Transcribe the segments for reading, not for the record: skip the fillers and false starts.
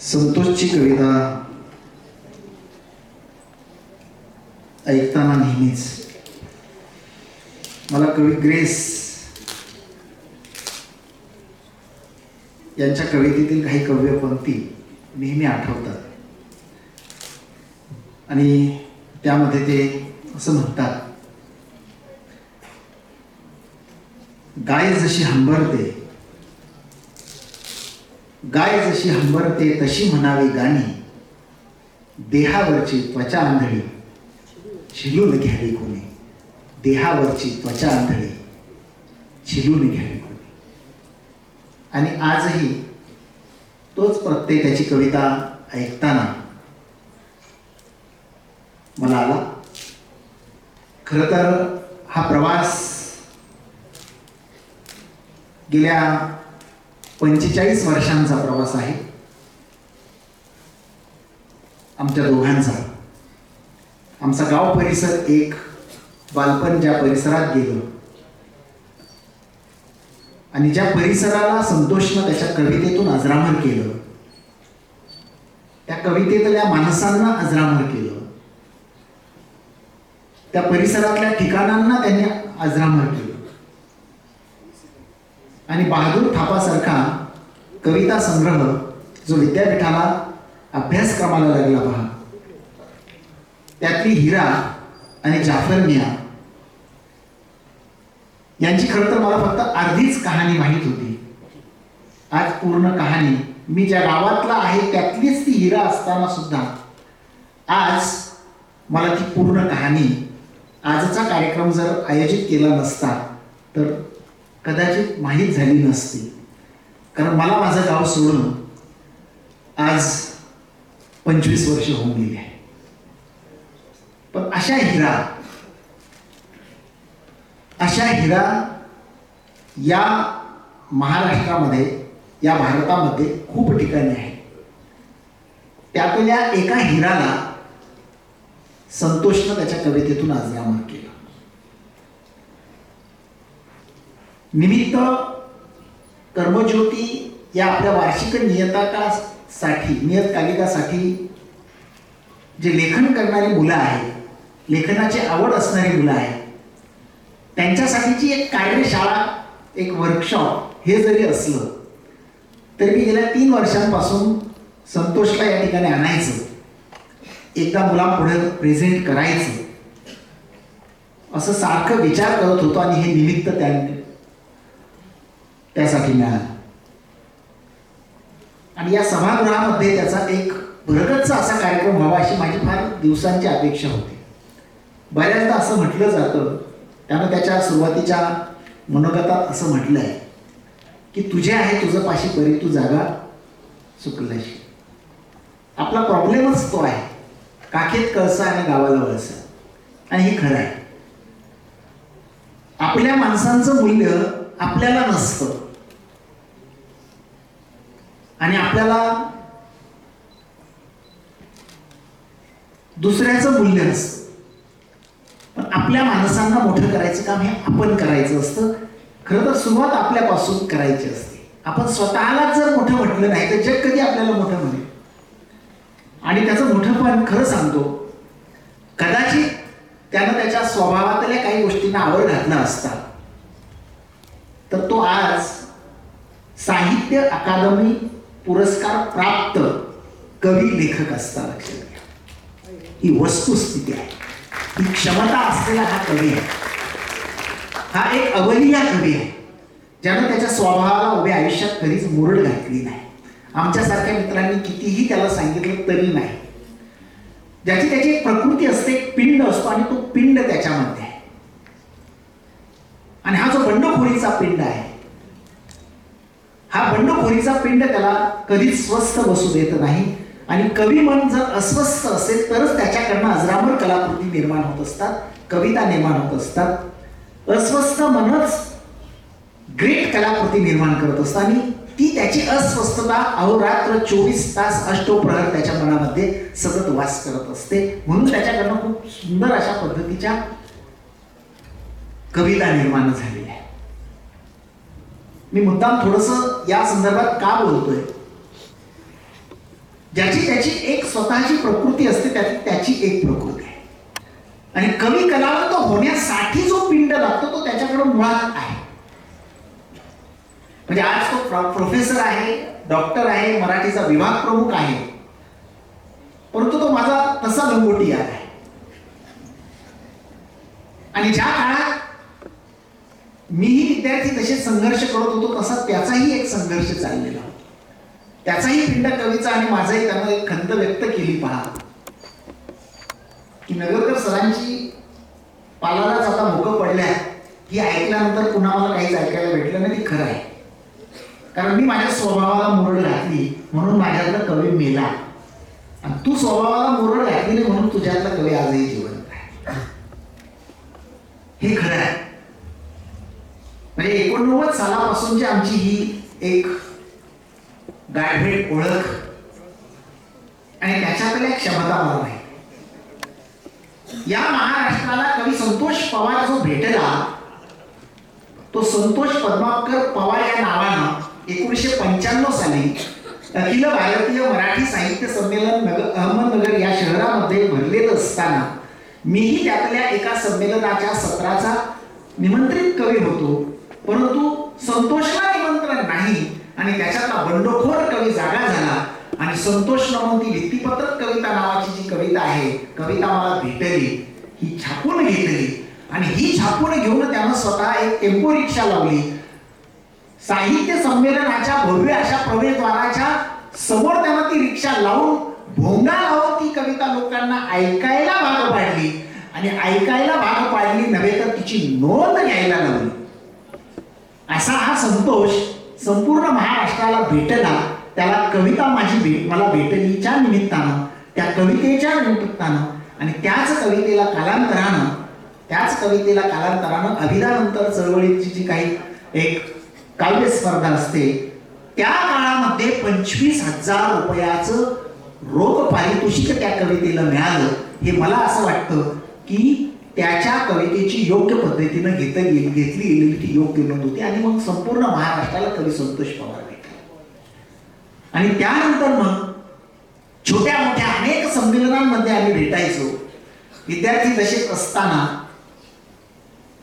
संतोषची कविता ऐकताना नेहमीच मला कवी ग्रेस यांच्या कवितेतील काही काव्य पंक्ती नेहमी आठवतात आणि त्यामध्ये ते असं म्हणतात, गाय जशी हंबरते तशी म्हणावी गाणी, देहावरची त्वचा आंधळी झिलून घ्यावी कोणी, देहावरची त्वचा आंधळी झिलून घ्यावी कोणी. आणि आजही तोच प्रत्यय त्याची कविता ऐकताना मला आला. खरं तर हा प्रवास गेल्या 45 वर्षांचा प्रवास आहे आमच्या दोघांचा. आमचा गाव परिसर एक, बालपण ज्या परिसरात गेलं आणि ज्या परिसराला संतोषनं त्याच्या कवितेतून अजरामर केलं, त्या कवितेतल्या माणसांना अजरामर केलं, त्या परिसरातल्या ठिकाणांना त्यांनी अजरामर केलं. आणि बहादूर थापासारखा कविता संग्रह जो विद्यापीठाला अभ्यासक्रमाला लागला पहा, त्यातली हिरा आणि जाफर मिया यांची खरं तर मला फक्त अर्धीच कहाणी माहीत होती. आज पूर्ण कहाणी मी ज्या गावातला आहे त्यातलीच ती हिरा असताना सुद्धा आज मला ती पूर्ण कहाणी, आजचा कार्यक्रम जर आयोजित केला नसता तर कदाचित माहीत झाली नसती. कारण मला माझं गाव सोडून आज 25 वर्ष होऊन गेली आहे. पण अशा हिरा या महाराष्ट्रामध्ये, या भारतामध्ये खूप ठिकाणी आहेत. त्यातल्या एका हिराला संतोषनं त्याच्या कवितेतून अजरामर केलं. निमित्त कर्मज्योती या आपल्या वार्षिक नियतकालिकासाठी जे लेखन करणारी मुलं आहेत, लेखनाची आवड असणारी मुलं आहेत, त्यांच्यासाठीची एक कार्यशाळा, एक वर्कशॉप हे जरी असलं तरी मी गेल्या 3 वर्षांपासून संतोषला या ठिकाणी आणायचं, एकदा मुलांपुढे प्रेझेंट करायचं असं सारखं विचार करत होतो. आणि हे निमित्त त्यासाठी मिळालं. आणि या सभागृहामध्ये त्याचा एक भरगच्च असा कार्यक्रम व्हावा अशी माझी फार दिवसांची अपेक्षा होती. बऱ्याचदा असं म्हटलं जातं, त्यानं त्याच्या सुरुवातीच्या मनोगतात असं म्हटलं आहे की तुझे आहे तुझं पाशी परी तू जागा चुकलाशी. आपला प्रॉब्लेमच तो आहे, काखेत कळसा आणि गावाला वळसा. आणि हे खरं आहे. आपल्या माणसांचं मूल्य आपल्याला नसतं आणि आपल्याला दुसऱ्याचं मूल्य नसतं. पण आपल्या माणसांना मोठं करायचं काम हे आपण करायचं असतं. खरं तर सुरुवात आपल्यापासून करायची असते. आपण स्वतःलाच जर मोठं म्हटलं नाही तर जग कधी आपल्याला मोठं म्हणेल. आणि त्याचं मोठंपण खरं सांगतो, कदाचित त्यानं त्याच्या स्वभावातल्या काही गोष्टींना आवड घातला असता तर तो आज साहित्य अकादमी पुरस्कार प्राप्त कवी लेखक असता. लक्षात घ्या, ही वस्तुस्थिती आहे. ही क्षमता असलेला हा कवी आहे. हा एक अवलिया कवी आहे ज्यानं त्याच्या स्वभावाला उभ्या आयुष्यात कधीच मुरड घातली नाही. आमच्यासारख्या मित्रांनी कितीही त्याला सांगितलं तरी नाही. ज्याची त्याची एक प्रकृती असते, एक पिंड असतो आणि तो पिंड त्याच्यामध्ये आहे. आणि हा जो बंडखोरीचा पिंड आहे, हा बंडखोरीचा पिंड त्याला कधीच स्वस्थ बसू देत नाही. आणि कवी मन जर अस्वस्थ असेल तरच त्याच्याकडनं अजरामर कलाकृती निर्माण होत असतात, कविता निर्माण होत असतात. अस्वस्थ मनच ग्रेट कलाकृती निर्माण करत असतात. आणि ती त्याची अस्वस्थता अहोरात्र 24 तास अष्टोप्रहर त्याच्या मनामध्ये सतत वास करत असते. म्हणून त्याच्याकडनं खूप सुंदर अशा पद्धतीच्या कविता निर्माण झालेल्या आहे. मी मुद्दाम थोडंसं या संदर्भात का बोलतोय, ज्याची त्याची एक स्वतःची प्रकृती असते, त्याची एक प्रकृती आहे. आणि कवी कलावंत होण्यासाठी जो पिंड लागतो तो त्याच्याकडे मुळात आहे. म्हणजे आज तो प्रोफेसर आहे, डॉक्टर आहे, मराठीचा विभाग प्रमुख आहे, परंतु तो माझा तसा लंगोटी याद आहे. आणि ज्या काळात मीही विद्यार्थी तसे संघर्ष करत होतो तसा त्याचाही एक संघर्ष चाललेला होता. त्याचाही पिंड कवीचा आणि माझाही त्यानं एक खंत व्यक्त केली. पहा की नगरकर सरांची पालालाच आता मुकं पडल्या ही ऐकल्यानंतर पुन्हा मला काहीच ऐकायला भेटलं नाही. ते खरं आहे, कारण मी माझ्या स्वभावाला मुरड घातली म्हणून माझ्यातला कवी मेला, आणि तू स्वभावाला मुरड घातली नाही म्हणून तुझ्यातला कवी आजही जिवंत आहे. हे खरं आहे. म्हणजे 89 सालापासूनची आमची ही एक गाठभेट, ओळख आणि त्याच्यातल्या क्षमता मला माहिती. या महाराष्ट्राला कवी संतोष पवार जो भेटला, तो संतोष पद्माकर पवार या नावानं 1995 साली अखिल भारतीय मराठी साहित्य संमेलन अहमदनगर या शहरामध्ये भरलेलं असताना मीही त्यातल्या एका संमेलनाच्या सत्राचा निमंत्रित कवी होतो. परंतु संतोषला निमंत्रण नाही आणि त्याच्यातला बंडखोर कवी जागा झाला. आणि संतोष नमन ती भित्तीपत्रक कविता नावाची जी कविता आहे, कविता मला भेटली, ही छापून घेतली. आणि ही छापून घेऊन त्यानं स्वतः एक टेम्पो रिक्षा लावली. साहित्य संमेलनाच्या भव्य अशा प्रवेशद्वाराच्या समोर त्यानं ती रिक्षा लावून भोंगा लावून ती कविता लोकांना ऐकायला भाग पाडली. आणि ऐकायला भाग पाडली नव्हे तर तिची नोंद घ्यायला लावली. असा हा संतोष संपूर्ण महाराष्ट्राला भेटला. त्याला कविता मला भेटलीच्या निमित्तानं, त्या कवितेच्या निमित्तानं आणि त्याच कवितेला कालांतरानं अभिदानंतर चळवळीची जी काही एक काव्य स्पर्धा असते, त्या काळामध्ये 25,000 रुपयाचं रोख पारितोषिक त्या कवितेला मिळालं. हे मला असं वाटतं की त्याच्या कवितेची योग्य पद्धतीनं घेतली गेलेली ती योग्य नोंद होती. आणि मग संपूर्ण महाराष्ट्राला कवी संतोष पवार भेटले. आणि त्यानंतर मग छोट्या मोठ्या अनेक संमेलनांमध्ये आम्ही भेटायचो. विद्यार्थी दशेत असताना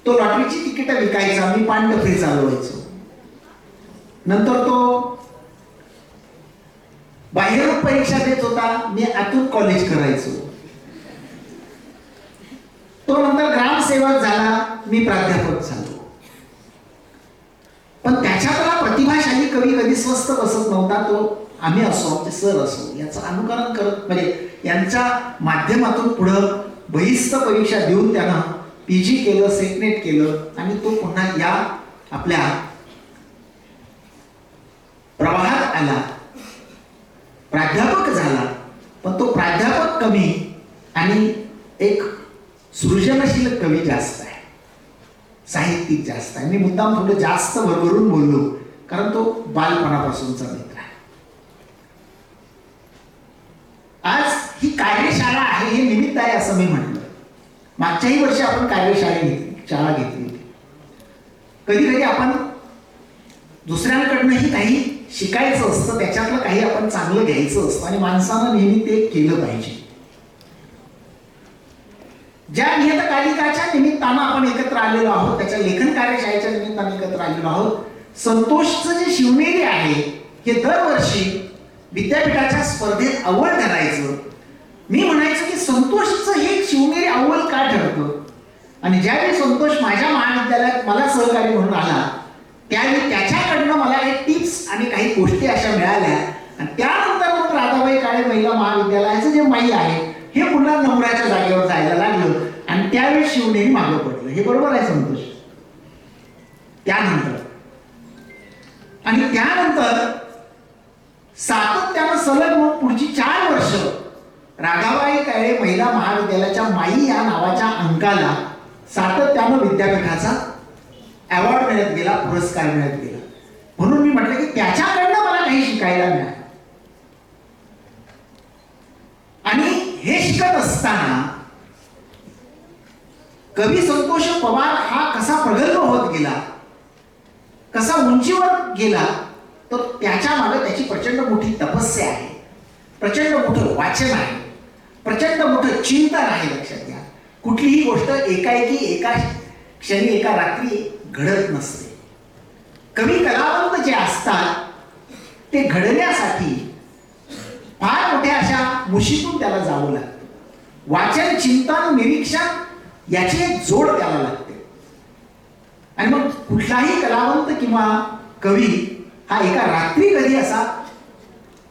तो लॉटरीची तिकीट विकायचा, मी पांडफे चालवायचो. नंतर तो बाहेरून परीक्षा देत होता, मी आतून कॉलेज करायचो. तो नंतर ग्रामसेवक झाला, मी प्राध्यापक झालो. पण त्याच्यातला प्रतिभाशाली कवी कधी स्वस्त बसत नव्हता. तो आम्ही असो, आमचे सर असो, याचं अनुकरण करत म्हणजे यांच्या माध्यमातून पुढं बहिस्थ परीक्षा देऊन त्यानं PG केलं, सेटनेट केलं आणि तो पुन्हा या आपल्या प्रवाहात आला, प्राध्यापक झाला. पण तो प्राध्यापक कमी आणि एक सृजनशील कवी जास्त आहे, साहित्यिक जास्त आहे. मी मुद्दाम थोडं जास्त भरभरून बोललो कारण तो बालपणापासूनचा मित्र आहे. आज ही कार्यशाळा आहे, हे निमित्त आहे असं मी म्हटलं. मागच्याही वर्षी आपण शाळा घेतली होती. कधी कधी आपण दुसऱ्यांकडनंही काही शिकायचं असतं, त्याच्यातलं काही आपण चांगलं घ्यायचं असतं आणि माणसानं नेहमी ते केलं पाहिजे. ज्या नियतकालिकाच्या निमित्तानं आपण एकत्र आलेलो आहोत, त्याच्या लेखन कार्यशाळेच्या निमित्तानं एकत्र आलेलो आहोत. संतोषचं जे शिवनेरी आहे हे दरवर्षी विद्यापीठाच्या स्पर्धेत अव्वल ठरायचं. मी म्हणायचं की संतोषचं हे शिवनेरी अव्वल का ठरतं. आणि ज्यावेळी संतोष माझ्या महाविद्यालयात मला सहकारी म्हणून आला, त्यावेळी त्याच्याकडनं मला काही टिप्स आणि काही गोष्टी अशा मिळाल्या. आणि त्यानंतर मग राधाबाई काळे महिला महाविद्यालयाचं जे माई आहे हे पुन्हा नमुन्याच्या जागेवर जायला लागलं आणि त्यावेळी शिवनेरी मागं पडलं. हे बरोबर आहे संतोष. त्यानंतर सातत्यानं सलग मग पुढची 4 वर्ष राधाबाई काळे महिला महाविद्यालयाच्या माई या नावाच्या अंकाला सातत्यानं विद्यापीठाचा अवॉर्ड मिळत गेला, पुरस्कार मिळत गेला. म्हणून मी म्हटलं की त्याच्याकडनं मला काही शिकायला मिळालं. आणि हे शिकत असताना कवी संतोष पवार हा कसा प्रगल्भ होत गेला, कसा उंचीवर गेला, तर त्याच्या मागे त्याची प्रचंड मोठी तपस्या आहे. प्रचंड मोठं वाचन आहे, प्रचंड मोठं चिंतन आहे. लक्षात घ्या, कुठलीही गोष्ट एकाएकी एका क्षणी एका रात्री घडत नसते. कवी कलावंत जे असतात ते घडण्यासाठी फार मोठ्या अशा मुशीतून त्याला जावं लागतं. वाचन, चिंतन, निरीक्षण याची एक जोड त्याला लागते. आणि मग कुठलाही कलावंत किंवा कवी हा एका रात्री कधी असा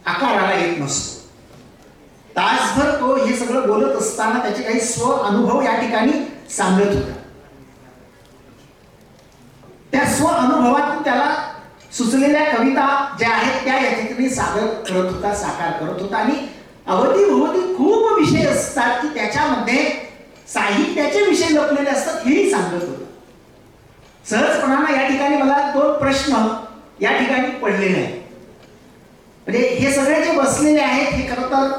आकाराला येत नसतो. तासभर तो हे सगळं बोलत असताना त्याचे काही स्व अनुभव या ठिकाणी सांगत होता. त्या स्व अनुभवातून त्याला सुचलेल्या कविता ज्या आहेत त्या या ठिकाणी सादर करत होता, साकार करत होता. आणि अवतीभोवती खूप विषय असतात की त्याच्यामध्ये साहित्याचे विषय लपलेले असतात हेही सांगत होता. सहजपणानं या ठिकाणी मला 2 प्रश्न या ठिकाणी पडलेले आहेत. म्हणजे हे सगळे जे बसलेले आहेत हे खरं तर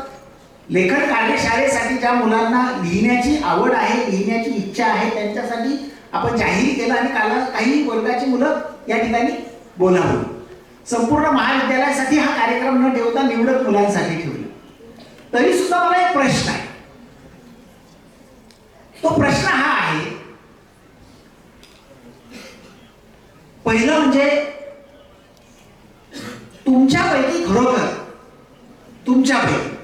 लेखन कार्यशाळेसाठी ज्या मुलांना लिहिण्याची आवड आहे, लिहिण्याची इच्छा आहे त्यांच्यासाठी आपण जाहीर केलं आणि काही वर्गाची मुलं या ठिकाणी बोलावली. संपूर्ण महाविद्यालयासाठी हा कार्यक्रम न ठेवता निवडक मुलांसाठी ठेवला. तरी सुद्धा मला एक प्रश्न आहे. तो प्रश्न हा आहे, पहिलं म्हणजे तुमच्यापैकी खरोखर तुमच्यापैकी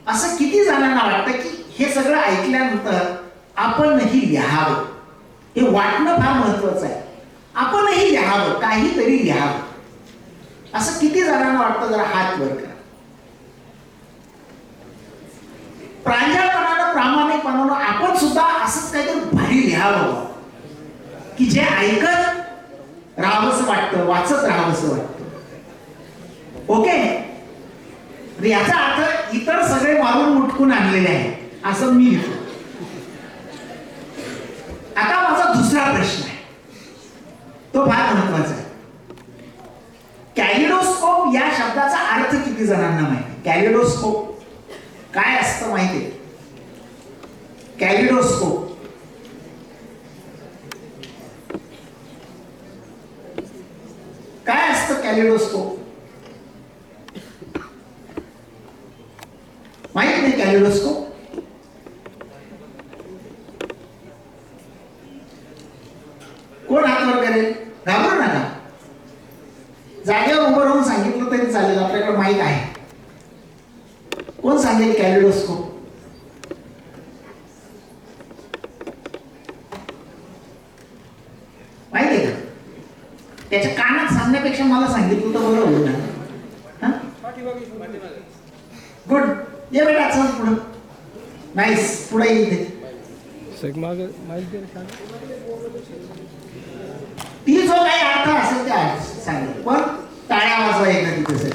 असं किती जणांना वाटतं की हे सगळं ऐकल्यानंतर आपणही लिहावं? हे वाटणं फार महत्वाचं आहे. आपणही लिहावं, काहीतरी लिहावं असं किती जणांना वाटतं? जरा हात वर करा. प्रांजळपणानं, प्रामाणिकपणानं आपण सुद्धा असंच काहीतरी भारी लिहावं की जे ऐकत राहावंसं वाटतं, वाचत राहावंसं वाटतं. ओके, याचा अर्थ इतर सगळे मारून मुटकून आणलेले आहे असं मी लिहितो. आता माझा दुसरा प्रश्न आहे, तो फार महत्वाचा आहे. कॅलिडोस्कोप या शब्दाचा अर्थ किती जणांना माहिती? कॅलिडोस्कोप काय असतं माहिती आहे? कॅलिडोस्कोप काय असतं? कॅलिडोस्कोप माहित नाही? कॅलिडोस्कोप कोण हात वर करेल? घाबरू नका, जागेवर उभं राहून सांगितलं तरी चालेल, आपल्याकडे माहित आहे. कोण सांगेल कॅलिडोस्कोप? माहिती आहे का? त्याच्या कानात सांगण्यापेक्षा मला सांगितलं तर बरं होईल ना. गुड, ये बेटा, चल पुढं. नाईस, पुढे येईल. ती जो काही अर्थ असेल ते सांगेल, पण टाळ्या वाजवा एकदा तिथे.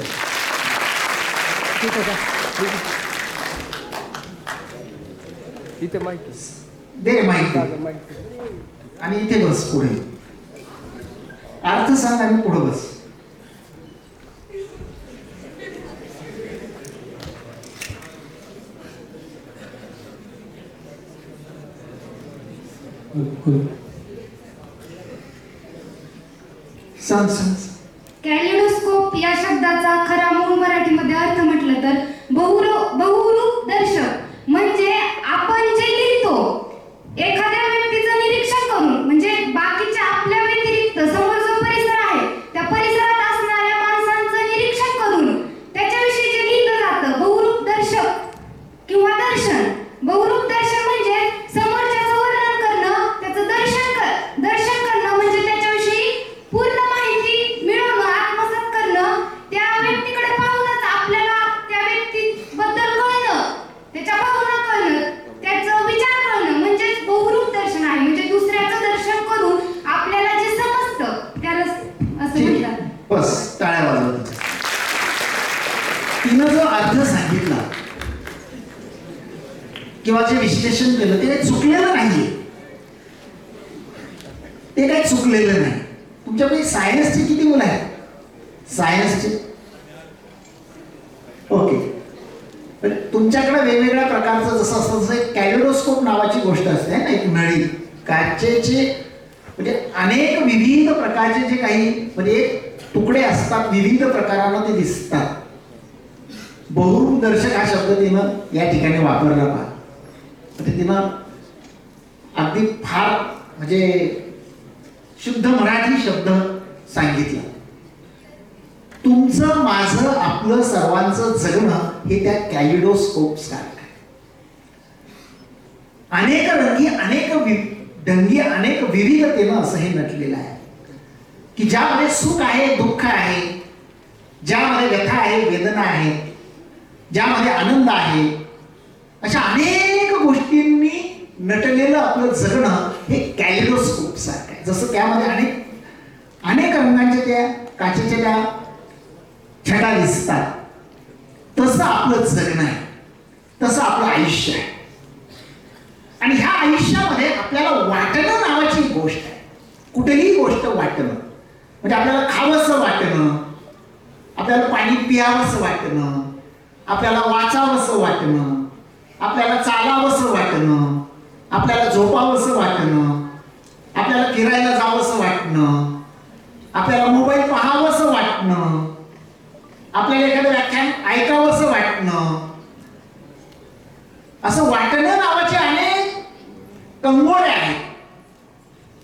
इथे माहिती दे माहिती आणि इथे बस, पुढे अर्थ सांग आणि पुढे बस. सांग सांग. कॅलिडोस्कोप या शब्दाचा खरा मूळ मराठीमध्ये अर्थ म्हटलं तर बहुरूप दर्शक. म्हणजे आपण जे लिहितो एखाद्या व्यक्तीचं निरीक्षण करून, म्हणजे बाकीच्या आपल्या व्यतिरिक्त समोर जो परिसर आहे त्या परिसरात असणाऱ्या माणसांचं निरीक्षण करून त्याच्याविषयी जे लिहिलं जातं बहुरूप दर्शक किंवा दर्शन. बहुरूप दर्शन म्हणजे समोरच्याचं वर्णन करणं, त्याचं दर्शन करणं म्हणजे त्याच्याविषयी पूर्ण माहिती मिळवणं, आत्मसात करणं. त्या व्यक्तीकडे पाहूनच आपल्याला त्या व्यक्तीबद्दल कळणं, त्याच्या भावना कळणं, त्याचं विचार कळणं म्हणजेच बहुरूप दर्शन आहे. म्हणजे दुसऱ्याचं दर्शन करून आपल्याला जे समजतं त्याला असं म्हणतात. बस, टाळ्या वाजवतात. तिनं जो अर्थ सांगितला किंवा जे विश्लेषण केलं ते काही चुकलेलं नाहीये. ते काही चुकलेलं नाही. तुमच्याकडे सायन्सची किती मुलं आहेत? सायन्सचे ओके. पण तुमच्याकडे वेगवेगळ्या प्रकारचं जसं असतं, जसं एक कॅलिडोस्कोप नावाची गोष्ट असते ना, एक नळी काचेचे, म्हणजे अनेक विविध प्रकारचे जे काही म्हणजे तुकडे असतात, विविध प्रकारांना ते दिसतात. बहुरूपदर्शक हा शब्द तिनं या ठिकाणी वापरला पहा. म्हणजे तिनं अगदी फार म्हणजे शुद्ध मराठी शब्द सांगितला. तुमचं माझं आपलं सर्वांचं जगणं हे त्या कॅलिडोस्कोप सारखं आहे. अनेक रंगी अनेक ढंगी अनेक विविधतेनं असं हे नटलेलं आहे की ज्यामध्ये सुख आहे, दुःख आहे, ज्यामध्ये व्यथा आहे, वेदना आहे, ज्यामध्ये आनंद आहे, अशा अनेक गोष्टींनी नटलेलं आपलं जगणं हे कॅलिडोस्कोप सारखं आहे. जसं त्यामध्ये अनेक रंगांच्या त्या काचेच्या त्या छटा दिसतात, तसं आपलं जगणं आहे, तसं आपलं आयुष्य आहे. आणि ह्या आयुष्यामध्ये आपल्याला वाटणं नावाची गोष्ट आहे. कुठलीही गोष्ट वाटणं म्हणजे आपल्याला खावंसं वाटणं, आपल्याला पाणी पियावंसं वाटणं, आपल्याला वाचावंसं वाटणं, आपल्याला चालावंसं वाटणं, आपल्याला झोपावंसं वाटणं, आपल्याला फिरायला जावंसं वाटणं, आपल्याला मोबाईल पाहावंसं वाटणं, आपल्याला एखादं व्याख्यान ऐकावंसं वाटणं, असं वाटणं नावाचे अनेक कंगोरे आहेत.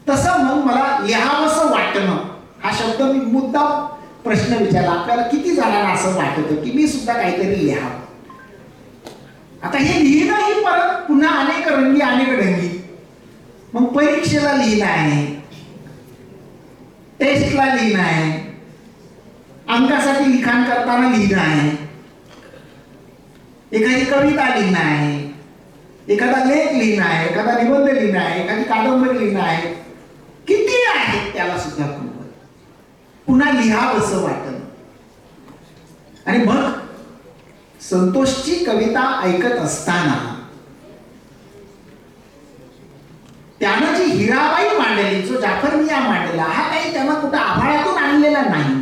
तसं मग मला लिहावंसं वाटणं हा शब्द मी मुद्दाम प्रश्न विचारला. आपल्याला किती जणांना असं वाटतं की मी सुद्धा काहीतरी लिहावं. आता हे लिहिणं ही परत पुन्हा अनेक रंगी अनेक ढंगी. मग परीक्षेला लिहिणं आहे, टेस्टला लिहिणं आहे, अंकासाठी लिखाण करताना लिहिणं आहे, एखादी कविता लिहिणं आहे, एखादा लेख लिहिणं आहे, एखादा निबंध लिहिणं आहे, एखादी कादंबरी लिहिणं आहे. किती आहेत त्याला सुद्धा पुन्हा लिहावंसं वाटणं. आणि मग संतोषची कविता ऐकत असताना त्यानं जी हिराबाई मांडली, जो जाफर मियाँ मांडला, हा काही त्यानं कुठं आभाळातून आणलेला नाही,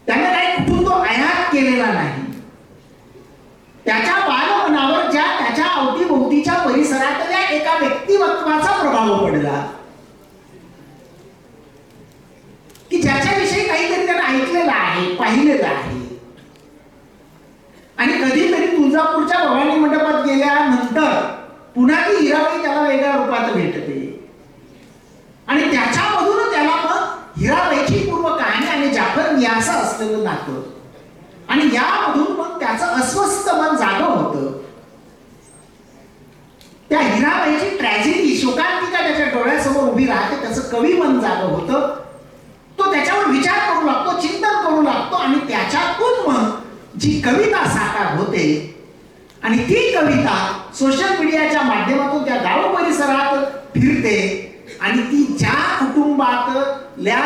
त्यानं काही कुठून तो आयात केलेला नाही. त्याच्या बालमनावर ज्या त्याच्या अवतीभोवतीच्या परिसरातल्या एका व्यक्तिमत्वाचा प्रभाव पडला की ज्याच्याविषयी काहीतरी त्यानं ऐकलेलं आहे, पाहिलेलं आहे. आणि कधीतरी तुळजापूरच्या भवानी मंडपात गेल्यानंतर पुन्हा ती हिराबाई त्याला वेगळ्या रूपात भेटते आणि त्याच्यामधून त्याला मग हिराबाईची पूर्व कहाणी आणि जाफर मियाँचं असलेलं नातं आणि यामधून मग त्याचं अस्वस्थ मन जागं होतं. त्या हिराबाईची ट्रॅजेडी, शोकांतिका त्याच्या डोळ्यासमोर उभी राहते, त्याचं कवी मन जागं होतं. तो त्याच्यावर विचार करू लागतो, चिंतन करू लागतो आणि त्याच्यातून मग जी कविता साकार होते आणि ती कविता सोशल मीडियाच्या माध्यमातून त्या गाव परिसरात फिरते आणि ती ज्या कुटुंबातल्या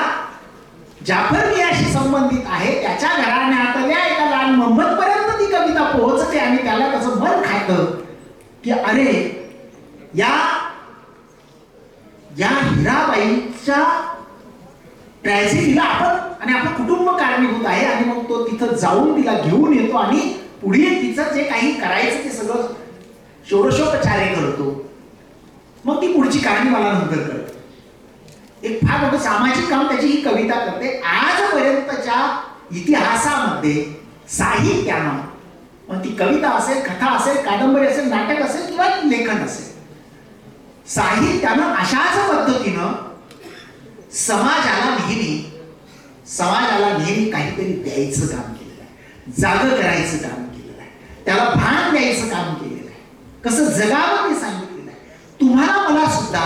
जाफर मियाँशी संबंधित आहे त्याच्या घराण्यातल्या एका लहान मोहम्मद पर्यंत ती कविता पोहोचते आणि त्याला त्याचं मन खातं की अरे या हिराबाईच्या ट्रॅजेडीला आपण आणि आपलं कुटुंब कारणीभूत आहे. आणि मग तो तिथं जाऊन तिला घेऊन येतो आणि पुढे तिचं जे काही करायचं ते सगळं षोडशोपचारे करतो. मग ती पुढची कहाणी मला नंतर कळते. एक फार मोठं सामाजिक काम त्याची ही कविता करते. आजपर्यंतच्या इतिहासामध्ये साहित्यानं, मग ती कविता असेल, कथा असेल, कादंबरी असेल, नाटक असेल किंवा लेखन असेल, साहित्यानं अशाच पद्धतीनं समाजाला नेहमी काहीतरी द्यायचं काम केलेलं आहे, जागं करायचं काम केलेलं आहे, त्याला भान द्यायचं काम केलेलं आहे, कसं जगावं ते सांगितलेलं आहे. तुम्हाला मला सुद्धा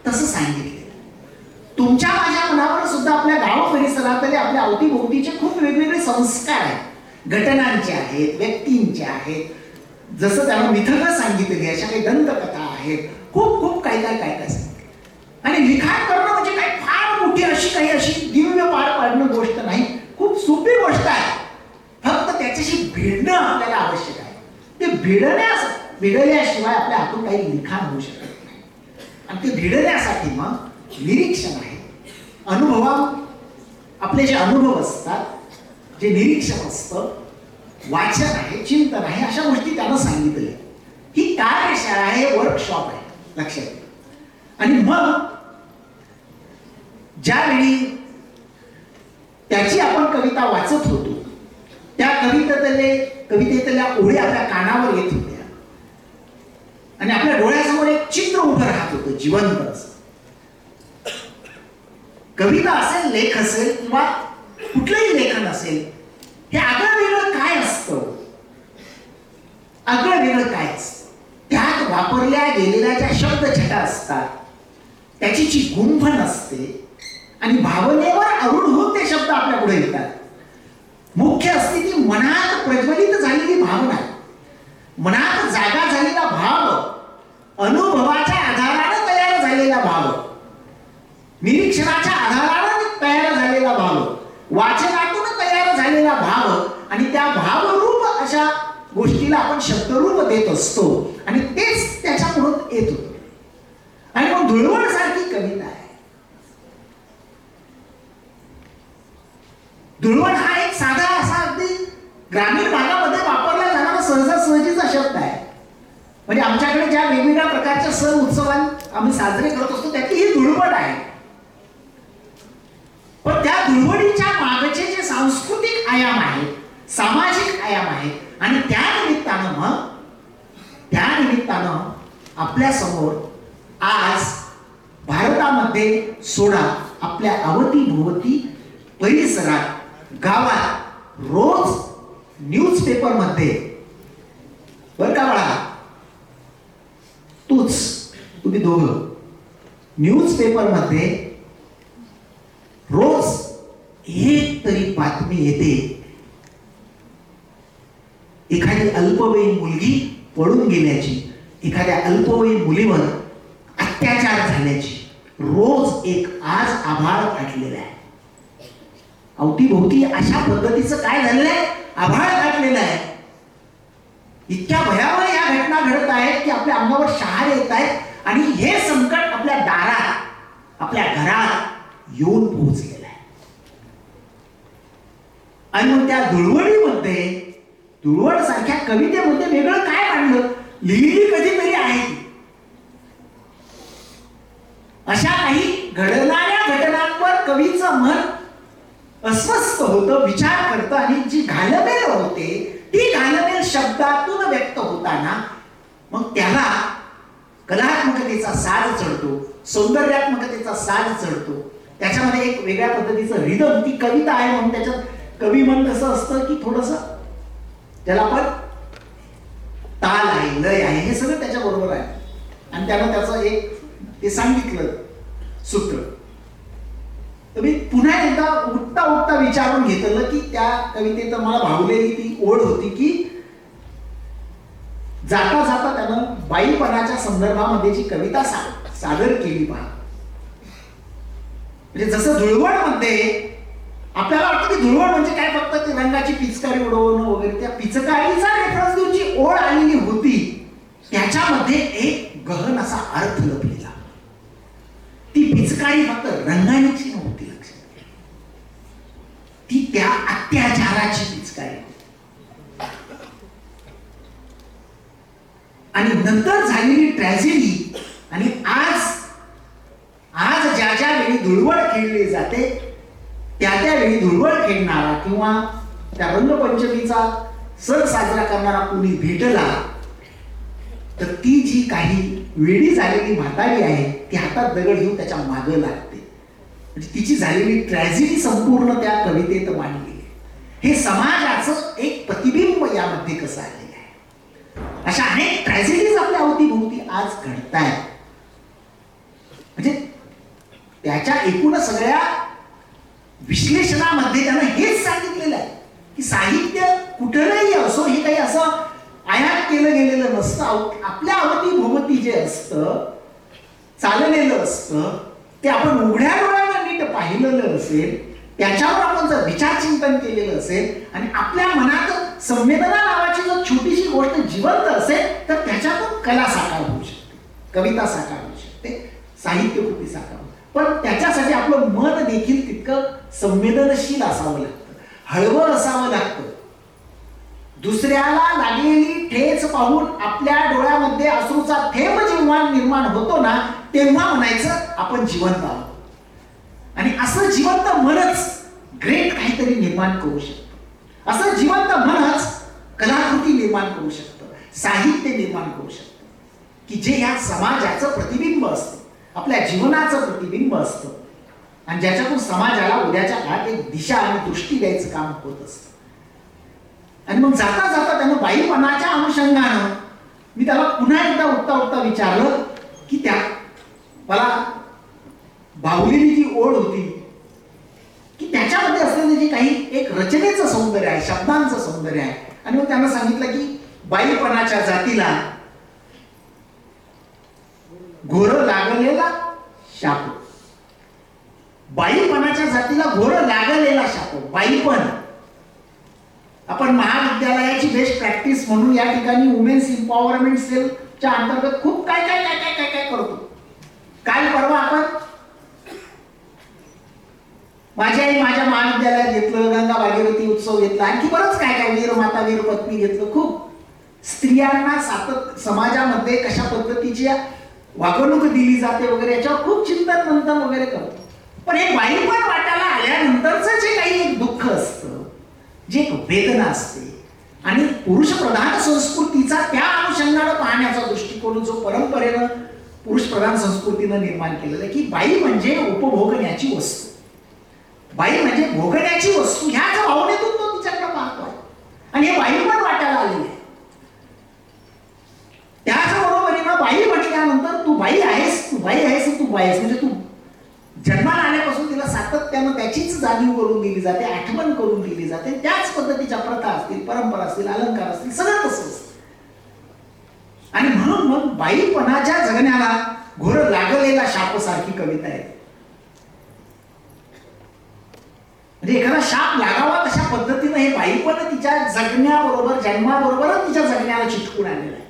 तसं सांगितलेलं आहे. तुमच्या माझ्या मनावर सुद्धा आपल्या गाव परिसरातले आपल्या अवतीभोवतीचे खूप वेगवेगळे संस्कार आहेत, घटनांचे आहेत, व्यक्तींचे आहेत. जसं त्याला मिथकं सांगितलेली अशा काही दंतकथा आहेत, खूप काय आणि लिखाण करणं म्हणजे काही फार मोठी अशी दिव्य पार पाडणं गोष्ट नाही, खूप सोपी गोष्ट आहे. फक्त त्याच्याशी भिडणं आपल्याला आवश्यक आहे. ते भिडल्याशिवाय आपल्या हातून काही लिखाण होऊ शकत नाही. आणि ते भिडण्यासाठी मग निरीक्षण आहे, आपले जे अनुभव असतात, जे निरीक्षण असतं, वाचन आहे, चिंतन आहे, अशा गोष्टी त्यानं सांगितल्या. ही कार्यशाळा आहे, वर्कशॉप आहे, लक्षात घ्या. आणि मग ज्यावेळी त्याची आपण कविता वाचत होतो त्या कवितेतल्या ओळी आपल्या कानावर येत होत्या आणि आपल्या डोळ्यासमोर एक चित्र उभं राहत होतं जिवंत असं. कविता असेल, लेख असेल किंवा कुठलंही लेखन असेल, हे आगळं वेगळं काय असतं, आगळं वेगळं काय असतं, त्यात वापरल्या गेलेल्या ज्या शब्दछटा असतात त्याची जी गुंफण असते आणि भावनेवर आवरून होऊन ते शब्द आपल्या पुढे येतात. मुख्य असते ती मनात प्रज्वलित झालेली भावना, मनात जागा झालेला भाव, अनुभवाच्या आधाराने तयार झालेला भाव, निरीक्षणाच्या आधाराने तयार झालेला भाव, वाचनातून तयार झालेला भाव आणि त्या भावरूप अशा गोष्टीला आपण शब्दरूप देत असतो आणि तेच त्याच्याकडून येत होतं. आणि मग धुळवड सारखी कविता आहे. धुळवड हा एक साधा असा अगदी ग्रामीण भागामध्ये वापरला जाणारा सहजासहजीचा शब्द आहे. म्हणजे आमच्याकडे ज्या वेगवेगळ्या प्रकारच्या सण उत्सवां आम्ही साजरे करत असतो त्यातली ही धुळवड आहे. पण त्या धुळवडीच्या मागचे जे सांस्कृतिक आयाम आहेत, सामाजिक आयाम आहेत आणि त्या निमित्तानं आपल्या समोर आज भारतामध्ये सोडा आपल्या अवतीभोवती परिसरात गावात रोज न्यूजपेपर मध्ये, बर का बाळा, तुम्ही दोघं न्यूजपेपर मध्ये रोज एक तरी बातमी येते, एखादी अल्पवयीन मुलगी पळून गेल्याची, एखाद्या अल्पवयीन मुलीवर अत्याचार झाल्याची. रोज एक आज आभाळ फाटलेलं आहे. अवतीभोवती अशा पद्धतीचं काय झालेलं आहे, आभाळ फाटलेलं आहे. इतक्या भयावह या घटना घडत आहेत की आपल्या अंगावर शहारे येत आहेत आणि हे संकट आपल्या दारात, आपल्या घरात येऊन पोहोचलेलं आहे. आणि मग त्या धुळवडीमध्ये, धुळवड सारख्या कवितेमध्ये वेगळं काय मांडलं, लिहिली कधीतरी आहे. अशा काही घडणाऱ्या घटनांवर कवीचं मन अस्वस्थ होतं, विचार करतं आणि जी घालमेल होते ती घालमेल शब्दातून व्यक्त होताना मग त्याला कलात्मकतेचा साज चढतो, सौंदर्यात्मकतेचा साज चढतो. त्याच्यामध्ये एक वेगळ्या पद्धतीचं रिदम, ती कविता आहे म्हणून त्याच्यात कवी मन कसं असतं की थोडस त्याला पण ताल आहे, लय आहे, हे सगळं त्याच्या बरोबर आहे. आणि त्यानं त्याचं एक ते सांगितलं सूत्र. तर मी पुन्हा एकदा उठता उठता विचारून घेतलं की त्या कवितेत मला भावलेली ती ओढ होती की जाता जाता त्यानं बाईपणाच्या संदर्भामध्ये जी कविता सादर केली पहा. म्हणजे जसं धुळवड मध्ये आपल्याला वाटतं की धुळवड म्हणजे काय, फक्त ती रंगाची पिचकारी उडवणं वगैरे, त्या पिचकारीचा रेफरन्स देऊन जी ओढ आलेली होती त्याच्यामध्ये एक गहन असा अर्थ लपलेला. ती पिचकारी फक्त रंगाची नव्हती, लक्षात, ती त्या अत्याचाराची पिचकारी होती. आणि नंतर झालेली ट्रॅजेडी आणि आज ज्या ज्या वेळी धुळवड खेळली जाते त्या वेळी धुळवड खेळणारा किंवा त्या रंगपंचमीचा सण साजरा करणारा कोणी भेटला तर ती जी काही वेडी झालेली म्हातारी आहे ती हातात दगड घेऊन त्याच्या मागं लागते. म्हणजे तिची झालेली ट्रॅजेडी संपूर्ण त्या कवितेत मांडली आहे. हे समाजाचं एक प्रतिबिंब यामध्ये कसं आलेलं आहे. अशा अनेक ट्रॅजेडीज आपल्या अवतीभोवती आज घडतायत. म्हणजे त्याच्या एकूण सगळ्या विश्लेषणामध्ये त्यानं हेच सांगितलेलं आहे की साहित्य कुठलंही असो, हे काही असं आयात केलं गेलेलं नसतं. आपल्या अवतीभोवती जे असतं, चाललेलं असतं, ते आपण उघड्या डोळ्यानं नीट पाहिलेलं असेल, त्याच्यावर आपण जर विचार चिंतन केलेलं असेल आणि आपल्या मनात संवेदना नावाची जर छोटीशी गोष्ट जिवंत असेल तर त्याच्यातून कला साकार होऊ शकते, कविता साकार होऊ शकते, साहित्यकृती साकार होऊ. पण त्याच्यासाठी आपलं मन देखील तितकं संवेदनशील असावं लागतं, हळवं असावं लागतं. दुसऱ्याला लागलेली ठेच पाहून आपल्या डोळ्यामध्ये अश्रूचा थेंब जेव्हा निर्माण होतो ना तेव्हा म्हणायचं आपण जिवंत आहोत. आणि असं जिवंत मनच ग्रेट काहीतरी निर्माण करू शकतो. असं जिवंत मनच निर्माण करू शकतं, साहित्य निर्माण करू शकतं की जे ह्या समाजाचं प्रतिबिंब असतं, आपल्या जीवनाचं प्रतिबिंब असतं आणि ज्याच्यातून समाजाला उद्याच्या काळात एक दिशा आणि दृष्टी द्यायचं काम होत असतं. आणि मग जाता जाता त्यानं बाईपणाच्या अनुषंगानं मी त्याला पुन्हा एकदा उठता विचारलं की त्या मला भावलेली जी ओढ होती की त्याच्यामध्ये असलेलं जे काही एक रचनेचं सौंदर्य आहे, शब्दांचं सौंदर्य आहे. आणि मग त्यानं सांगितलं की बाईपणाच्या जातीला घोर लागलेला शाप. बाईपणाच्या जातीला घोर लागलेला शाप. बाईपण आपण महाविद्यालयाची बेस्ट प्रॅक्टिस म्हणून या ठिकाणी वुमेन्स एम्पॉवरमेंट सेलच्या अंतर्गत खूप काय काय काय काय काय काय करतो. काल परवा आपण माझी आई माझ्या महाविद्यालयात घेतलं, गंगा भागीरथी उत्सव घेतला, आणखी बरंच काय काय वीर माता वीर पत्नी घेतलं. खूप स्त्रियांना समाजामध्ये कशा पद्धतीची वागणूक दिली जाते वगैरे याच्यावर खूप चिंतन मंथन वगैरे करतो. पण हे बाईपण वाटायला आल्यानंतरच जे काही एक दुःख असतं, जे एक वेदना असते आणि पुरुष प्रधान संस्कृतीचा त्या अनुषंगाने पाहण्याचा दृष्टिकोन जो परंपरेनं पुरुष प्रधान संस्कृतीनं निर्माण केलेला आहे की बाई म्हणजे उपभोगण्याची वस्तू, बाई म्हणजे भोगण्याची वस्तू, ह्याच भावनेतून तो तिच्याकडे पाहतोय आणि हे बाईपण वाटायला आलेले आहे. त्याचबरोबरीनं बाई म्हटल्यानंतर तू बाई आहेस, तू बाई आहेस, तू बाई आहेस म्हणजे तू जन्माला आल्यापासून तिला सातत्यानं त्याचीच जाणीव करून दिली जाते, आठवण करून दिली जाते. त्याच पद्धतीच्या प्रथा असतील, परंपरा असतील, अलंकार असतील, सगळं तसं असतं. आणि म्हणून मग बाईपणाच्या जगण्याला घोर लागलेला शाप सारखी कविता आहे. म्हणजे एखादा शाप लागावा तशा पद्धतीनं हे बाईपण तिच्या जगण्याबरोबर, जन्माबरोबरच तिच्या जगण्याला चिटकून आलेलं आहे.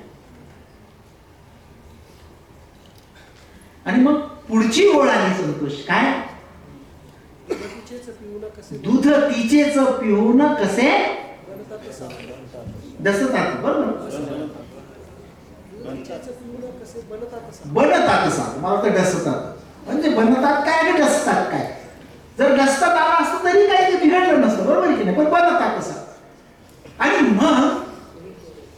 आणि मग पुढची ओळ आली संतोष काय, दूध तिचेच पिऊन कसे डसतात. बरोबर, बनतात साप. मला वाटतं डसतात म्हणजे बनतात काय आणि डसतात काय. जर डसतात आला असतं तरी काही ते बिघडलं नसतं, बरोबर की नाही, पण बनतात साप. आणि मग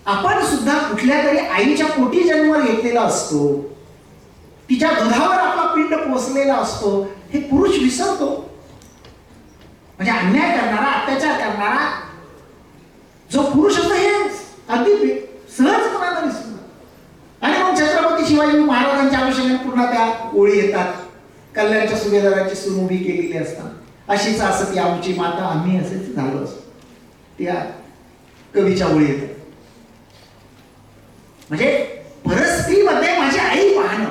आपण सुद्धा कुठल्या तरी आईच्या पोटी जन्म घेतलेला असतो, तिच्या दुधावर आपला पिंड पोचलेला असतो, हे पुरुष विसरतो. म्हणजे अन्याय करणारा, अत्याचार करणारा जो पुरुष असतो हे अगदी सहजपणाने विसरतो. आणि मग छत्रपती शिवाजी महाराजांच्या अनुषंगाने पुन्हा त्या ओळी येतात. कल्याणच्या सुभेदाराची सून उभी केलेली असतात, अशीच असत आमची माता, आम्ही असेच झालो असतो. त्या कवीच्या ओळी येतात. म्हणजे परस्त्रीमध्ये माझी आई पाहणं,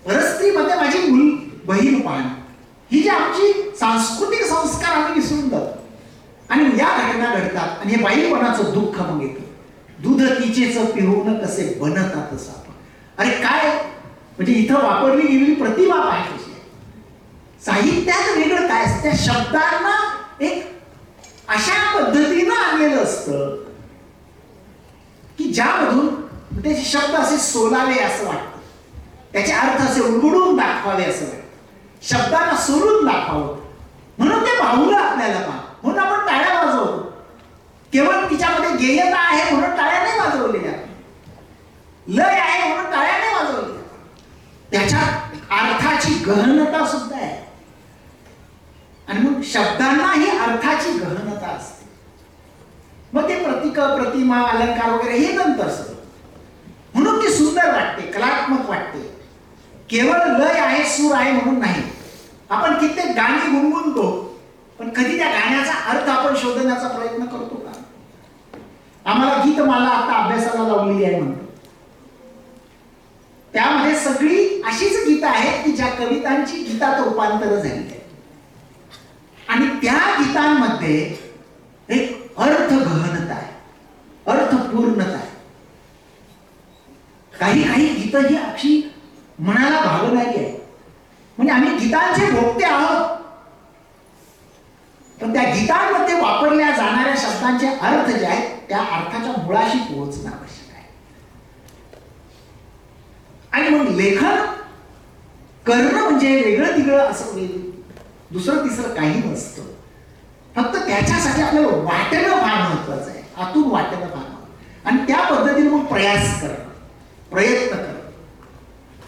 परस्त्रीमध्ये माझी बहीण पाहणं, ही जी आमची सांस्कृतिक संस्कार आम्ही विसरून जातो. आणि या घटना घडतात आणि हे बाईपणाचं दुःख मग येतं. दूध तिचेच पिऊन कसे बनतात साप. अरे काय म्हणजे इथं वापरली गेलेली प्रतिभा काय कशी आहे, साहित्यात वेगळं काय असतं, त्या शब्दांना एक अशा पद्धतीनं आणलेलं असतं की ज्यामधून त्याचे शब्द असे सोलावे असं वाटतं, त्याचे अर्थ असे उलगडून दाखवावे असं वाटतं, शब्दांना सोडून दाखवावं. म्हणून ते भावलं आपल्याला पहा, म्हणून आपण टाळ्या वाजवतो. केवळ तिच्यामध्ये गेयता आहे म्हणून टाळ्या नाही वाजवलेल्या, लय आहे म्हणून टाळ्या नाही वाजवलेल्या, त्याच्यात अर्थाची गहनता सुद्धा आहे. आणि मग शब्दांना ही अर्थाची गहनता असते. मग ते प्रतीक, प्रतिमा, अलंकार वगैरे हे नंतर सगळं. म्हणून ती सुंदर वाटते, कलात्मक वाटते. केवळ लय आहे, सूर आहे म्हणून नाही. आपण कित्येक गाणी गुणगुणतो, पण कधी त्या गाण्याचा अर्थ आपण शोधण्याचा प्रयत्न करतो का? आम्हाला गीतमाला आता अभ्यासाला लावलेली आहे म्हणतो, त्यामध्ये सगळी अशीच गीतं आहेत की ज्या कवितांची गीतात रूपांतर झाली आहे. आणि त्या गीतांमध्ये एक अर्थ गहनता आहे, अर्थपूर्णता आहे. काही काही गीतं ही अक्षी मनाला भावणारी आहे. म्हणजे आम्ही गीतांचे भोगते आहोत, पण त्या गीतांमध्ये वापरल्या जाणाऱ्या शब्दांचे अर्थ जे आहेत त्या अर्थाच्या मुळाशी पोहोचणं आवश्यक आहे. आणि मग लेखन करणं म्हणजे वेगळं तिगळं असं दुसरं तिसरं काही नसतं. फक्त त्याच्यासाठी आपल्याला वाटणं फार महत्वाचं आहे, आतून वाटणं फार महत्वाचं. आणि त्या पद्धतीने मग प्रयास करणं, प्रयत्न करणं.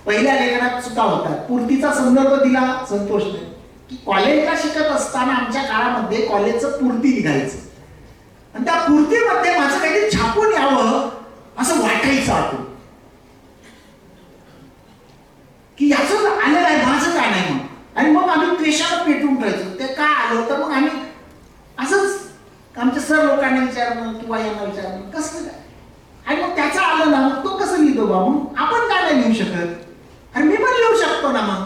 पहिल्या लेखनात चुका होतात. पूर्तीचा संदर्भ दिला संतोष नाही की कॉलेजला शिकत असताना आमच्या काळामध्ये कॉलेजचं पूर्ती निघायचं आणि त्या पूर्तीमध्ये माझं काहीतरी छापून यावं असं वाटायचं आतून की याचं आलेलं आहे, माझं का नाही मग. आणि मग आम्ही द्वेषाला पेटून ठेवायचो. ते का आलं तर मग आम्ही असंच आमच्या सर लोकांना विचारणं किंवा यांना विचारणं कसं काय, आणि मग त्याचं आलं ना मग तो कसं लिहितो बा, मग आपण काय नाही लिहू शकत, आणि मी पण लिहू शकतो ना मग.